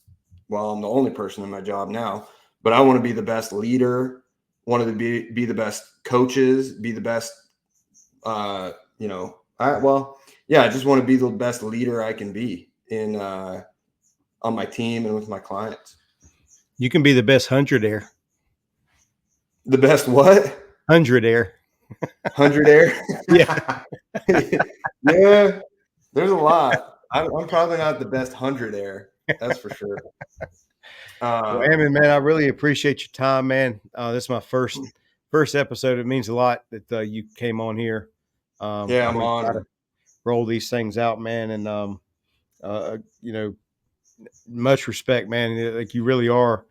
Well, I'm the only person in my job now, but I want to be the best leader, want to be the best coaches, be the best, you know, I just want to be the best leader I can be in, on my team and with my clients. You can be the best 100-air. The best what? 100-air. 100-air? Yeah. Yeah. There's a lot. I'm probably not the best 100-air. That's for sure. Well, Ammon, man, I really appreciate your time, man. This is my first episode. It means a lot that you came on here. Yeah, I'm really try to honored. roll these things out, man, and you know, much respect, man. Like you really are.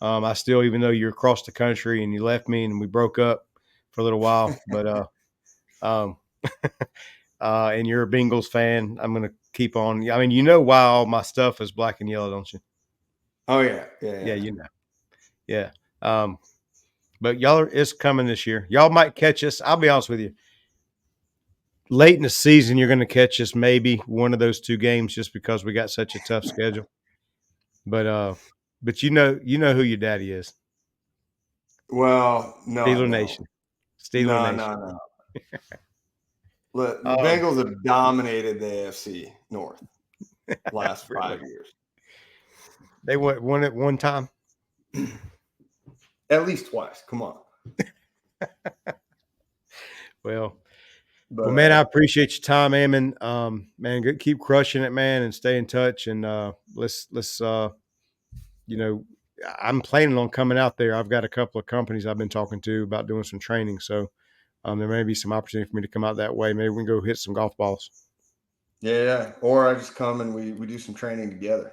I still, even though you're across the country and you left me and we broke up for a little while, but um, and you're a Bengals fan, I'm gonna keep on. I mean, you know why all my stuff is black and yellow, don't you? Oh yeah. Yeah, you know. Yeah. Um, but it's coming this year. Y'all might catch us. I'll be honest with you. Late in the season, you're going to catch us maybe one of those two games just because we got such a tough schedule. But you know who your daddy is. Well, no, I Steeler don't. Nation. Steeler No, Nation. no, no. Look, the Um, Bengals have dominated the AFC North last really? 5 years. They won it one time. At least twice. Come on. Well, But man, I appreciate your time, Ammon. Man, keep crushing it, man, and stay in touch. And let's you know, I'm planning on coming out there. I've got a couple of companies I've been talking to about doing some training, so there may be some opportunity for me to come out that way. Maybe we can go hit some golf balls. yeah. Or I just come and we do some training together.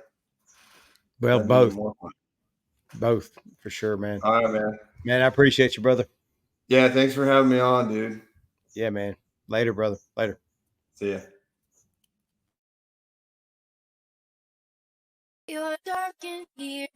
Well, That'd be even both, more fun. both for sure, man. All right, man. Man, I appreciate you, brother. Yeah, thanks for having me on, dude. Yeah, man. Later, brother. Later. See ya. You're dark in here,